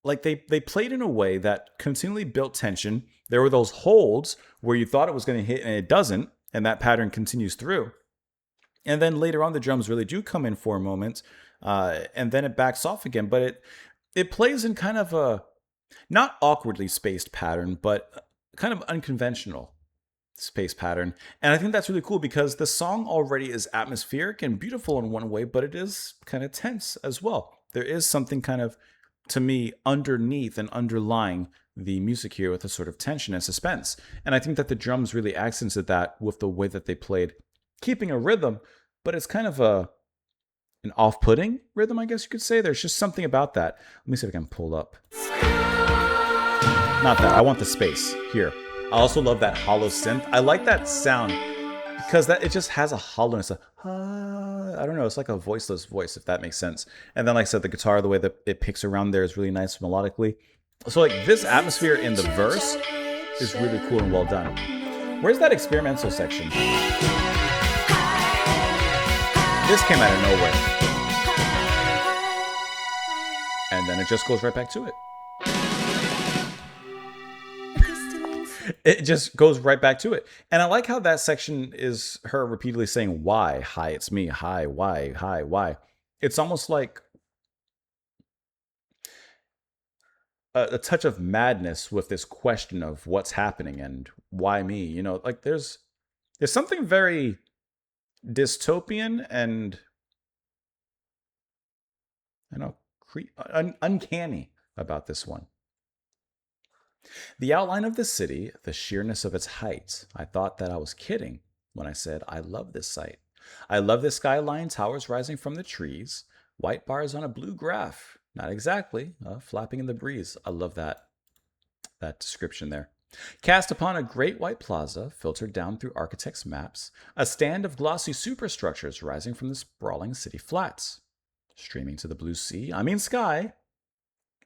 like they played in a way that continually built tension. There were those holds where you thought it was going to hit and it doesn't, and that pattern continues through. And then later on, the drums really do come in for a moment, and then it backs off again. But it plays in kind of a not awkwardly spaced pattern, but kind of unconventional space pattern. And I think that's really cool, because the song already is atmospheric and beautiful in one way, but it is kind of tense as well. There is something kind of, to me, underneath and underlying the music here with a sort of tension and suspense. And I think that the drums really accented that with the way that they played, keeping a rhythm, but it's kind of an off-putting rhythm, I guess you could say. There's just something about that. Let me see if I can pull up. Not that. I want the space here. I also love that hollow synth. I like that sound because it just has a hollowness. I don't know. It's like a voiceless voice, if that makes sense. And then, like I said, the guitar, the way that it picks around there is really nice melodically. So, like, this atmosphere in the verse is really cool and well done. Where's that experimental section? This came out of nowhere. And then it just goes right back to it. It just goes right back to it. And I like how that section is her repeatedly saying, why? Hi, it's me. Hi, why? Hi, why? It's almost like a touch of madness with this question of what's happening and why me. Like there's something very dystopian and, I don't know, uncanny about this one. The outline of the city, the sheerness of its height. I thought that I was kidding when I said I love this sight. I love the skyline, towers rising from the trees, white bars on a blue graph. Not exactly, flapping in the breeze. I love that description there. Cast upon a great white plaza, filtered down through architects' maps, a stand of glossy superstructures rising from the sprawling city flats. Streaming to the blue sea, sky,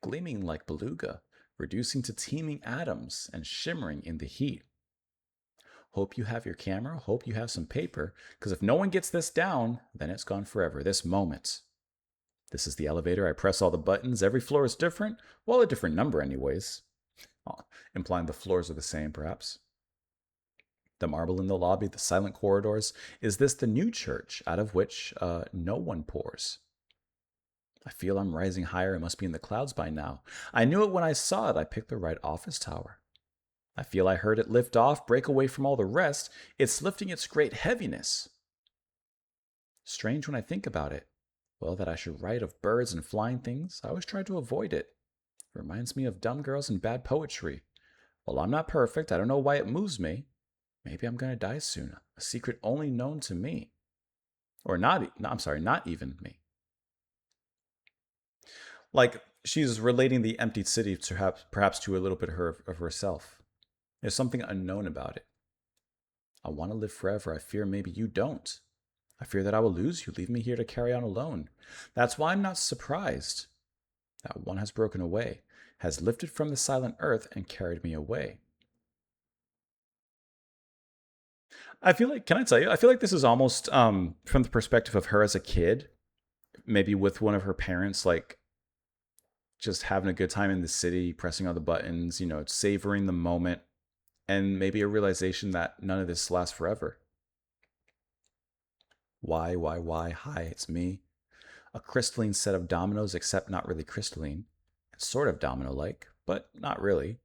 gleaming like beluga, reducing to teeming atoms and shimmering in the heat. Hope you have your camera, hope you have some paper, because if no one gets this down, then it's gone forever, this moment. This is the elevator, I press all the buttons, every floor is different, well, a different number anyways. Implying the floors are the same, perhaps. The marble in the lobby, the silent corridors. Is this the new church out of which no one pours? I feel I'm rising higher. I must be in the clouds by now. I knew it when I saw it. I picked the right office tower. I feel I heard it lift off, break away from all the rest. It's lifting its great heaviness. Strange when I think about it. Well, that I should write of birds and flying things, I always try to avoid it. Reminds me of dumb girls and bad poetry. Well, I'm not perfect. I don't know why it moves me. Maybe I'm going to die soon. A secret only known to me. Or not even me. Like, she's relating the emptied city to perhaps to a little bit of herself. There's something unknown about it. I want to live forever. I fear maybe you don't. I fear that I will lose you, leave me here to carry on alone. That's why I'm not surprised. That one has broken away, has lifted from the silent earth and carried me away. I feel like, can I tell you, I feel like this is almost from the perspective of her as a kid, maybe with one of her parents, like just having a good time in the city, pressing all the buttons, savoring the moment, and maybe a realization that none of this lasts forever. Why? Hi, it's me. A crystalline set of dominoes, except not really crystalline. Sort of domino like, but not really.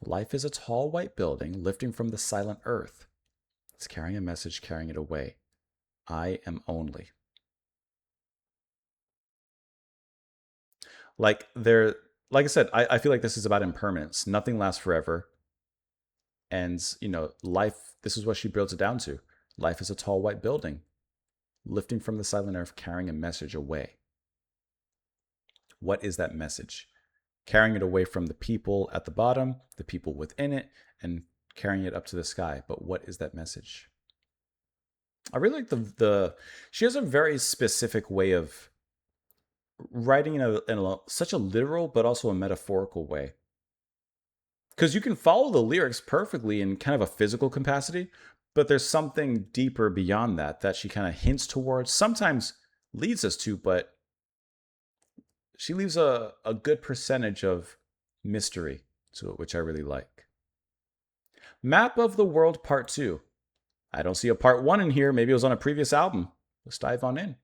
Life is a tall white building lifting from the silent earth. It's carrying a message, carrying it away. I am only. Like I said, I feel like this is about impermanence. Nothing lasts forever. And, life, this is what she builds it down to. Life is a tall white building, lifting from the silent earth, carrying a message away. What is that message? Carrying it away from the people at the bottom, the people within it, and carrying it up to the sky. But what is that message? I really like the she has a very specific way of writing in such a literal but also a metaphorical way. Because you can follow the lyrics perfectly in kind of a physical capacity, but there's something deeper beyond that she kind of hints towards, sometimes leads us to, but she leaves a good percentage of mystery to it, which I really like. Map of the World Part 2. I don't see a Part 1 in here. Maybe it was on a previous album. Let's dive on in.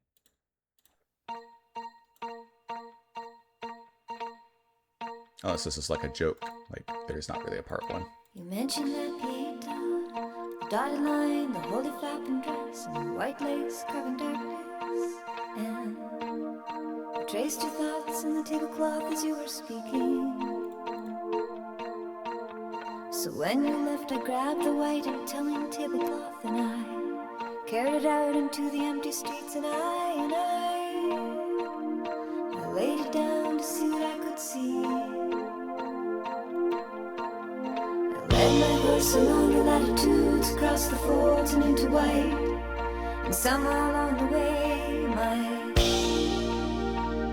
Oh, this is like a joke. Like, there's not really a Part 1. You mentioned that pieta, the dotted line, the holy flapping dress, and the white lace carving darkness. And I traced your thoughts in the tablecloth as you were speaking. So when you left, I grabbed the white and telling tablecloth, and I carried it out into the empty streets, and I laid it down to see what I could see. Led my horse along the latitudes, across the folds and into white. And somewhere along the way,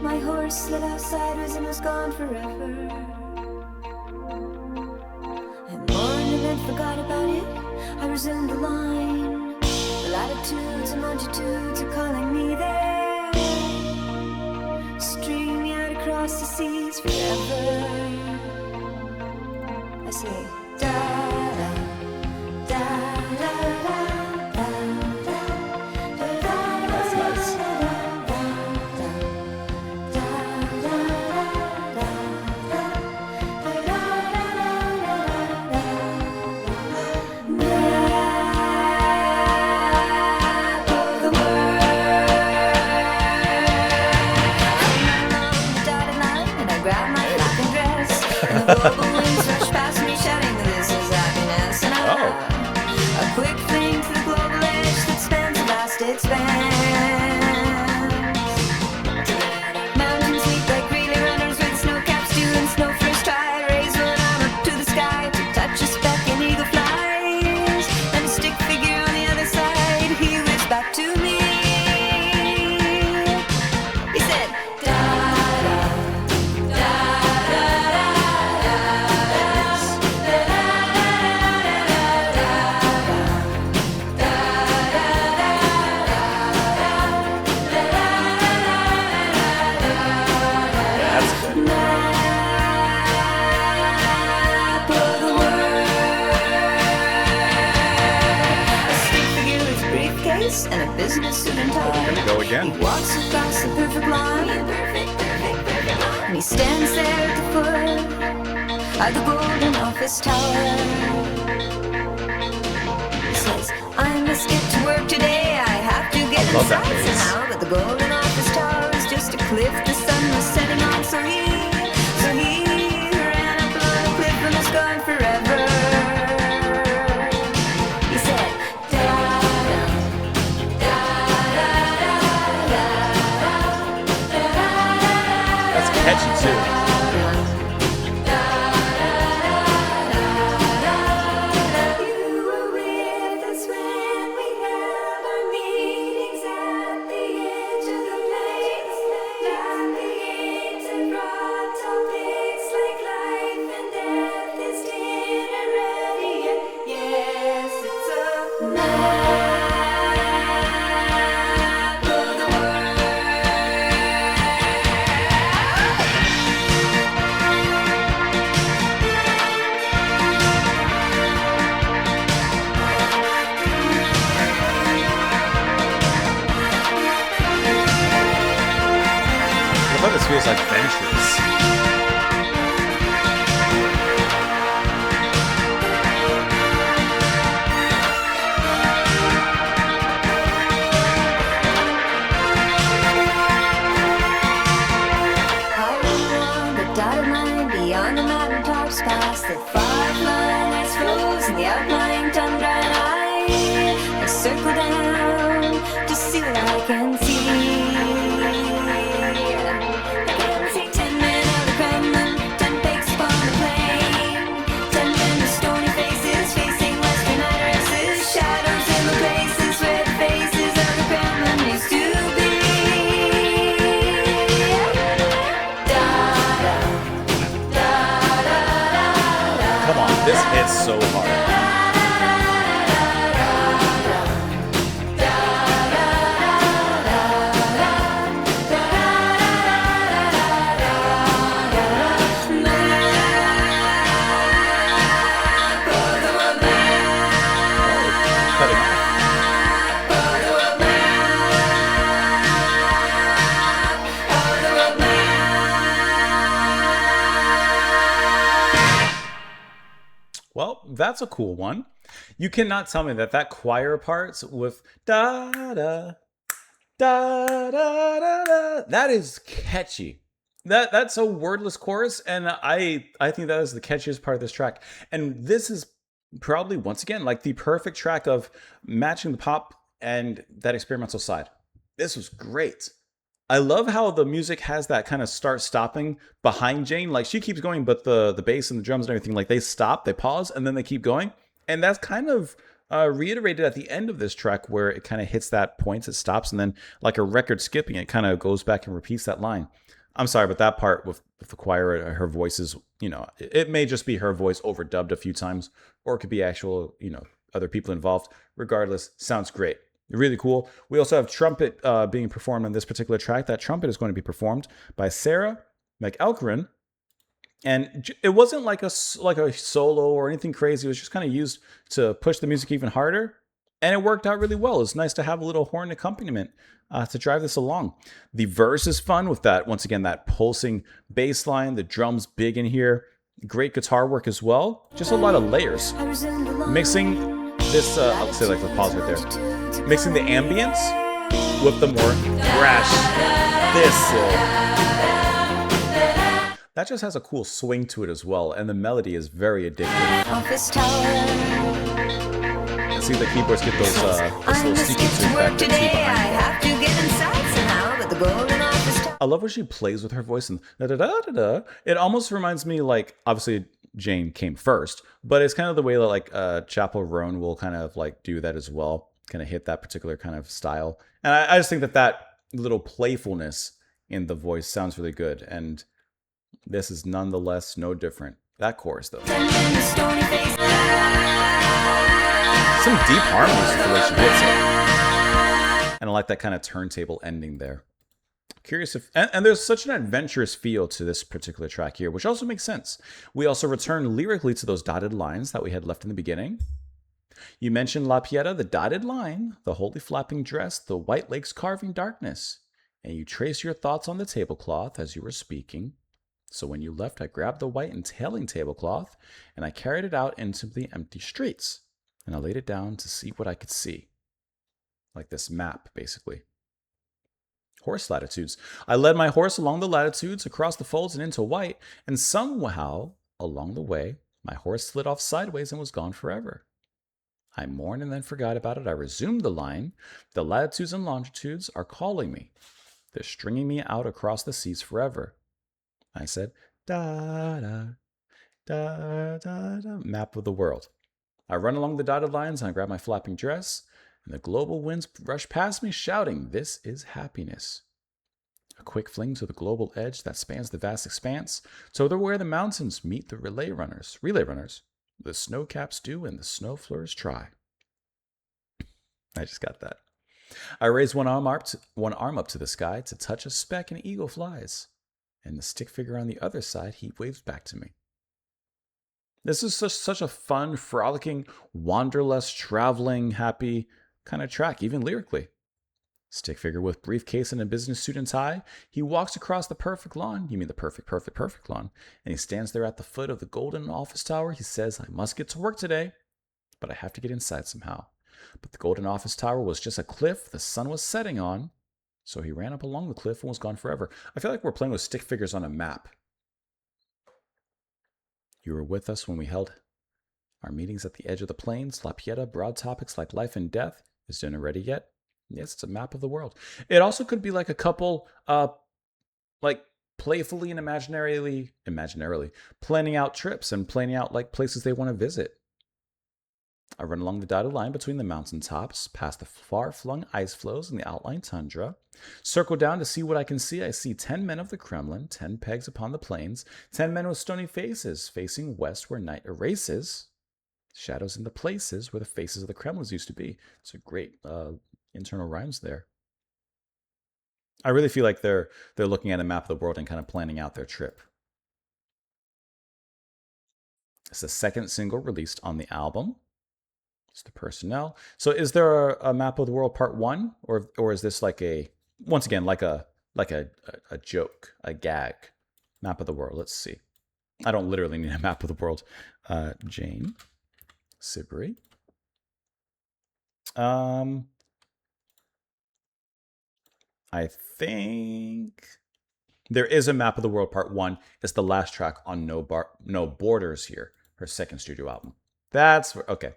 my horse slid off sideways and was gone forever. I mourned and then forgot about it. I resumed the line. The latitudes and longitudes are calling me there, streaming out across the seas forever. I say, da da da da da da da da. That's nice. A quick fling to the global edge that spans elastic spans. Mountains leap like relay runners with snow caps doing snow first try. Raise one arm up to the sky to touch a speck and eagle flies. And a stick figure on the other side, he whips back to me. He said, da da da da da That's good. Map of the world. A stick figure with a briefcase and a business suit and tie. We're gonna go again. He walks across the perfect line. And he stands there at the foot of the golden office tower. He says, I must get to work today. I have to get love that inside phrase. somehow. But the golden office tower is just a cliff the sun was setting on. So he ran up along the cliff and was gone forever. He said, da da da da da da. That's catchy too. You were with us when we held our meetings at the edge of the place, down the ancient rock. adventurous. On the dotted line beyond the mountain tops, past the far-flung ice floes and the outlying tundra, and I circle down to see what I can see. I can see 10 men out of Kremlin, 10 pigs upon the plain, 10 men with stony faces facing western irises, shadows in the places where the faces of the Kremlin used to be. Come on, this hits so hard. Cutting off. Well, that's a cool one. You cannot tell me that that choir part with da da da da da da, that is catchy. That's a wordless chorus, and I think that is the catchiest part of this track. And this is probably once again like the perfect track of matching the pop and that experimental side. This was great. I love how the music has that kind of start stopping behind Jane. Like she keeps going, but the bass and the drums and everything, like they stop, they pause, and then they keep going. And that's kind of reiterated at the end of this track where it kind of hits that point, it stops, and then like a record skipping, it kind of goes back and repeats that line. I'm sorry, but that part with the choir, her voice is, it may just be her voice overdubbed a few times, or it could be actual, other people involved. Regardless, sounds great. Really cool. We also have trumpet being performed on this particular track. That trumpet is going to be performed by Sarah McElkeren. And it wasn't like a solo or anything crazy. It was just kind of used to push the music even harder. And it worked out really well. It's nice to have a little horn accompaniment to drive this along. The verse is fun with that, once again, that pulsing bass line. The drums big in here. Great guitar work as well. Just a lot of layers. Mixing this, I'll say like the pause right there. Mixing the ambience with the more brash. That just has a cool swing to it as well, and the melody is very addictive. Office tower. And see the keyboards get those little sequences back there too I behind it. have to get inside somehow, but the golden office tower. I love when she plays with her voice and da da da da da. It almost reminds me, like, obviously Jane came first, but it's kind of the way that like Chappell Roan will kind of like do that as well, kind of hit that particular kind of style. And I just think that little playfulness in the voice sounds really good, and this is nonetheless no different. That chorus though, some deep harmonies with the way she hits it, and I like that kind of turntable ending there. Curious if, and there's such an adventurous feel to this particular track here, which also makes sense. We also return lyrically to those dotted lines that we had left in the beginning. You mentioned La Pieta, the dotted line, the holy flapping dress, the white lakes carving darkness, and you trace your thoughts on the tablecloth as you were speaking. So when you left, I grabbed the white entailing tablecloth, and I carried it out into the empty streets, and I laid it down to see what I could see. Like this map, basically. Horse latitudes. I led my horse along the latitudes, across the folds and into white, and somehow, along the way, my horse slid off sideways and was gone forever. I mourned and then forgot about it. I resumed the line. The latitudes and longitudes are calling me. They're stringing me out across the seas forever. I said, da da da da da, map of the world. I run along the dotted lines and I grab my flapping dress, and the global winds rush past me shouting, this is happiness. A quick fling to the global edge that spans the vast expanse, to where the mountains meet the relay runners, the snow caps do and the snow flurs try. I just got that. I raise one arm up to the sky to touch a speck an eagle flies, and the stick figure on the other side he waves back to me. This is such a fun, frolicking, wanderlust, traveling, happy kind of track, even lyrically. Stick figure with briefcase and a business suit and tie. He walks across the perfect lawn. You mean the perfect lawn. And he stands there at the foot of the golden office tower. He says, I must get to work today, but I have to get inside somehow. But the golden office tower was just a cliff the sun was setting on. So he ran up along the cliff and was gone forever. I feel like we're playing with stick figures on a map. You were with us when we held our meetings at the edge of the plains. La Pieta, broad topics like life and death. Is dinner ready yet? Yes, it's a map of the world. It also could be like a couple, like playfully and imaginarily planning out trips and planning out like places they want to visit. I run along the dotted line between the mountain tops, past the far-flung ice floes and the outlying tundra. Circle down to see what I can see. I see 10 men of the Kremlin, 10 pegs upon the plains, 10 men with stony faces, facing west where night erases. Shadows in the places where the faces of the Kremlins used to be. It's a great internal rhymes there. I really feel like they're looking at a map of the world and kind of planning out their trip. It's the second single released on the album. It's the personnel. So is there a map of the world part 1, or is this like a, once again, like a joke, a gag? Map of the world. Let's see. I don't literally need a map of the world. Jane Siberry. I think there is a map of the world part 1. It's the last track on No Borders here, her second studio album. That's okay.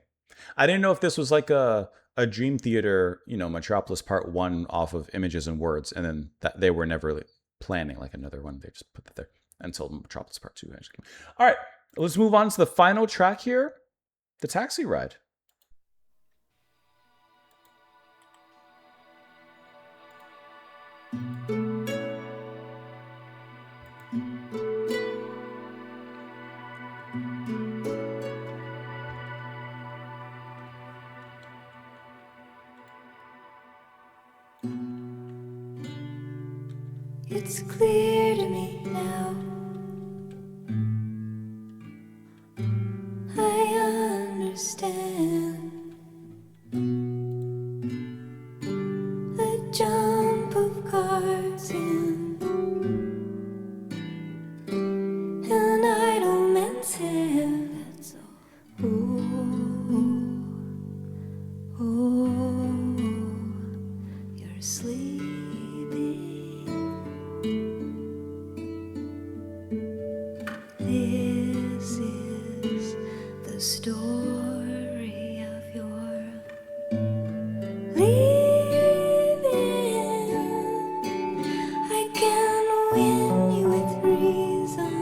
I didn't know if this was like a Dream Theater, Metropolis part 1 off of Images and Words, and then that they were never really planning like another one. They just put that there until Metropolis part 2 actually came. All right, let's move on to the final track here, The Taxi Ride. It's clear to me now. I understand. A jump of cars in an idle man's hand. That's all. Oh, you're sleeping. This is the story of your leaving. I can win you with reason.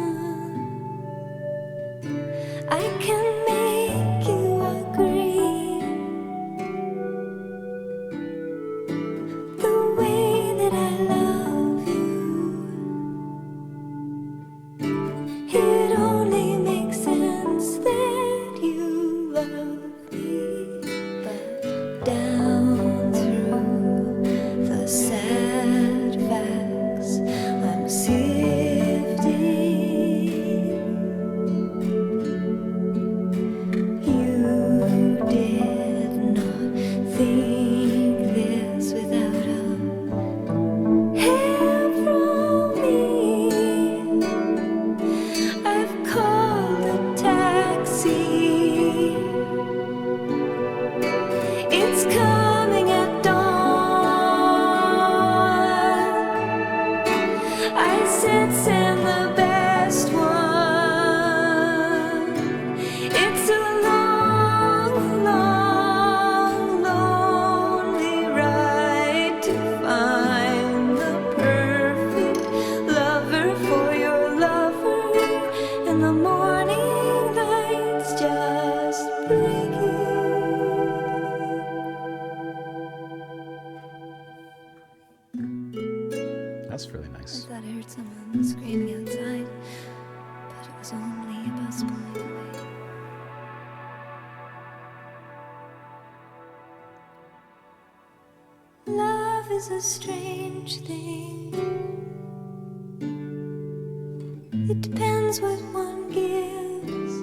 I can make you agree. The way that I love you, it only makes sense that you love me. But down through the sad facts I'm sifting, you did not think this without a help from me. I've called a taxi. It's coming at dawn. I said send the best one. It's a long, long, lonely ride to find the perfect lover for your lover. And the morning light's just breaking. That's really I nice. thought I heard someone screaming outside, but it was only a bus pulling away. Love is a strange thing. It depends what one gives,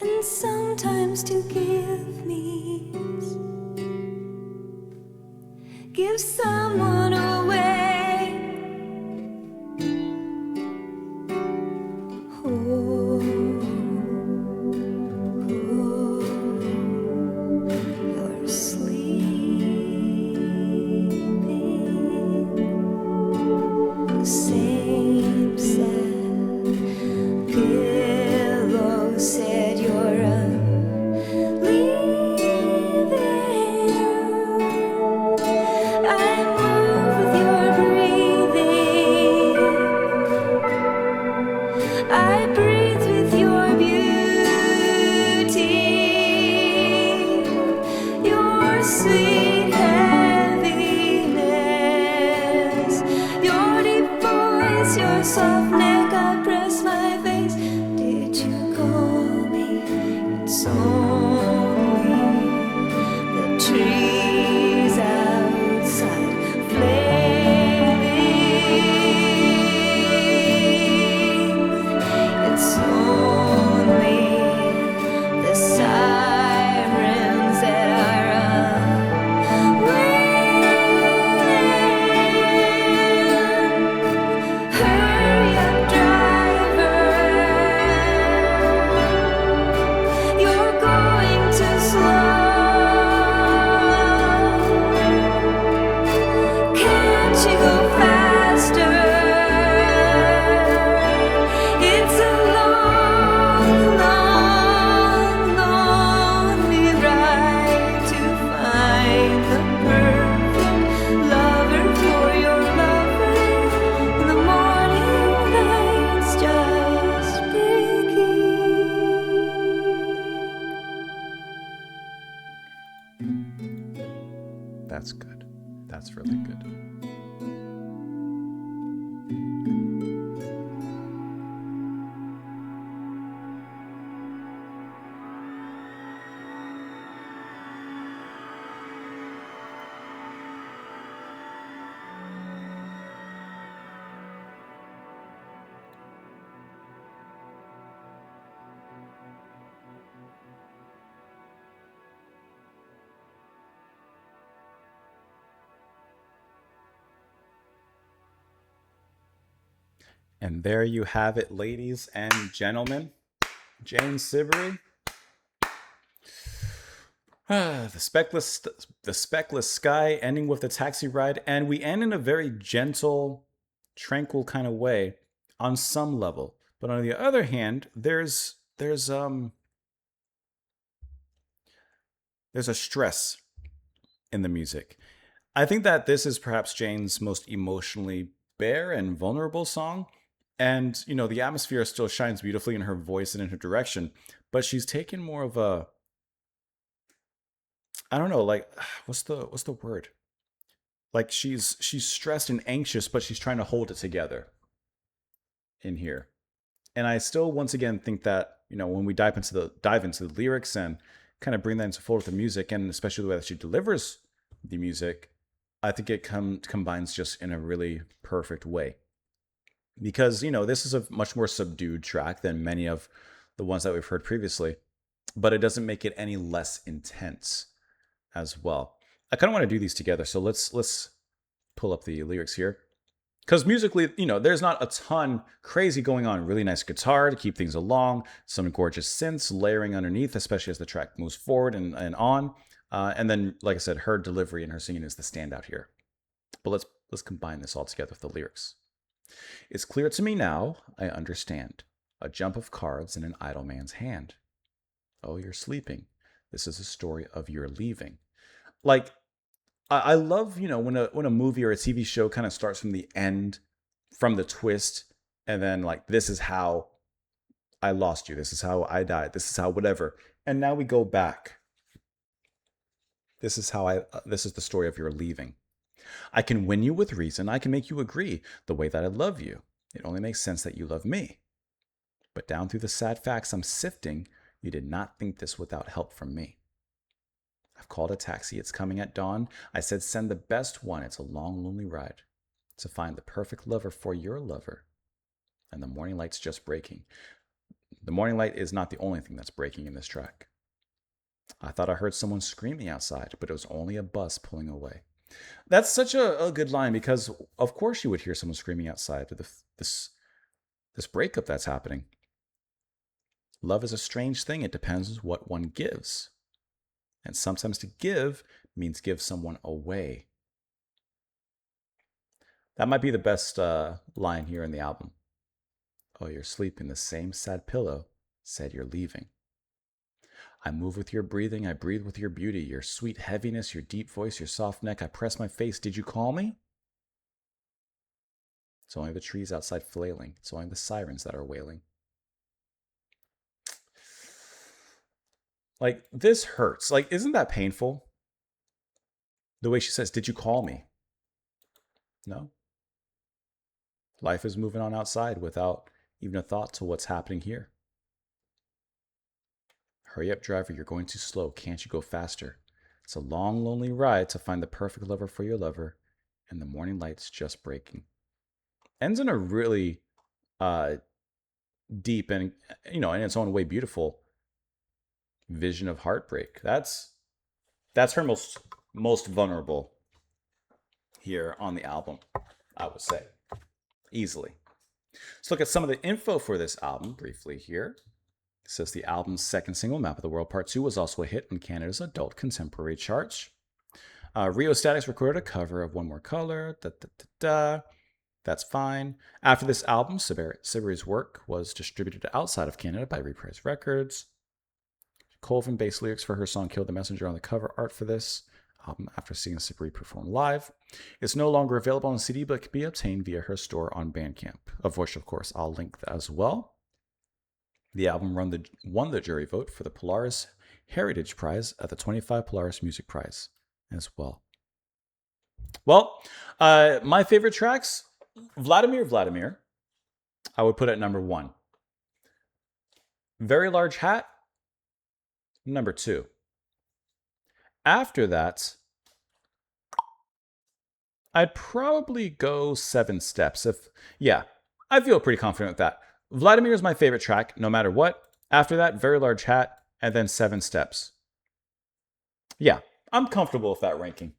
and sometimes to give means someone away. Oh, you're sleeping. The same sad pillow said you're leaving. I move with your breathing. I breathe with your beauty. Your sweet heaviness, your deep voice, your soft neck. I press my face. Did you call me? It's only the trees outside flailing. It's only the sirens that are wailing. Hurry up, driver. You're going too slow. Can't you go faster? It's a long, long, lonely ride to find the perfect lover for your lover. And the morning light's just breaking. That's good. That's really good. And there you have it, ladies and gentlemen. Jane Siberry. The speckless sky ending with the taxi ride, and we end in a very gentle, tranquil kind of way on some level. But on the other hand, there's a stress in the music. I think that this is perhaps Jane's most emotionally bare and vulnerable song. And, you know, the atmosphere still shines beautifully in her voice and in her direction, but she's taken more of a, I don't know, like what's the word? Like she's stressed and anxious, but she's trying to hold it together in here. And I still once again think that, you know, when we dive into the lyrics and kind of bring that into fold with the music, and especially the way that she delivers the music, I think it combines just in a really perfect way. Because, you know, this is a much more subdued track than many of the ones that we've heard previously, but it doesn't make it any less intense as well. I kind of want to do these together, so let's pull up the lyrics here. Because musically, you know, there's not a ton crazy going on. Really nice guitar to keep things along, some gorgeous synths layering underneath, especially as the track moves forward and on. And then, like I said, her delivery and her singing is the standout here. But let's combine this all together with the lyrics. It's clear to me now, I understand. A jump of cards in an idle man's hand. Oh, you're sleeping. This is a story of your leaving. Like, I love, you know, when a movie or a TV show kind of starts from the end, from the twist, and then like, this is how I lost you. This is how I died. This is how whatever. And now we go back. This is the story of your leaving. I can win you with reason. I can make you agree the way that I love you. It only makes sense that you love me. But down through the sad facts I'm sifting, you did not think this without help from me. I've called a taxi. It's coming at dawn. I said, send the best one. It's a long, lonely ride to find the perfect lover for your lover. And the morning light's just breaking. The morning light is not the only thing that's breaking in this track. I thought I heard someone screaming outside, but it was only a bus pulling away. That's such a good line because, of course, you would hear someone screaming outside to this breakup that's happening. Love is a strange thing. It depends what one gives. And sometimes to give means give someone away. That might be the best line here in the album. Oh, you're sleeping the same sad pillow said you're leaving. I move with your breathing, I breathe with your beauty, your sweet heaviness, your deep voice, your soft neck. I press my face. Did you call me? It's only the trees outside flailing. It's only the sirens that are wailing. Like, this hurts. Like, isn't that painful? The way she says, did you call me? No. Life is moving on outside without even a thought to what's happening here. Hurry up, driver, you're going too slow. Can't you go faster? It's a long, lonely ride to find the perfect lover for your lover, and the morning light's just breaking. Ends in a really deep and, in its own way, beautiful vision of heartbreak. That's her most vulnerable here on the album, I would say, easily. Let's look at some of the info for this album briefly here. It says the album's second single, Map of the World Part 2, was also a hit in Canada's adult contemporary charts. Rio Statics recorded a cover of One More Color. That's fine. After this album, Siberry's work was distributed outside of Canada by Reprise Records. Colvin based lyrics for her song Kill the Messenger on the cover art for this album after seeing Siberry perform live. It's no longer available on CD, but can be obtained via her store on Bandcamp, of which, of course, I'll link as well. The album won the jury vote for the Polaris Heritage Prize at the 25 Polaris Music Prize as well. Well, my favorite tracks, Vladimir, I would put at number 1. Very Large Hat, number 2. After that, I'd probably go 7 Steps. I feel pretty confident with that. Vladimir is my favorite track, no matter what. After that, Very Large Hat, and then 7 Steps. Yeah, I'm comfortable with that ranking.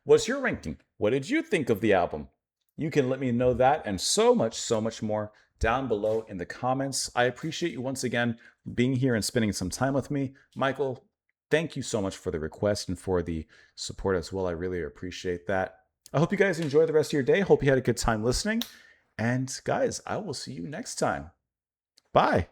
What's your ranking? What did you think of the album? You can let me know that and so much more down below in the comments. I appreciate you once again being here and spending some time with me. Michael, thank you so much for the request and for the support as well. I really appreciate that. I hope you guys enjoy the rest of your day. Hope you had a good time listening. And guys, I will see you next time. Bye.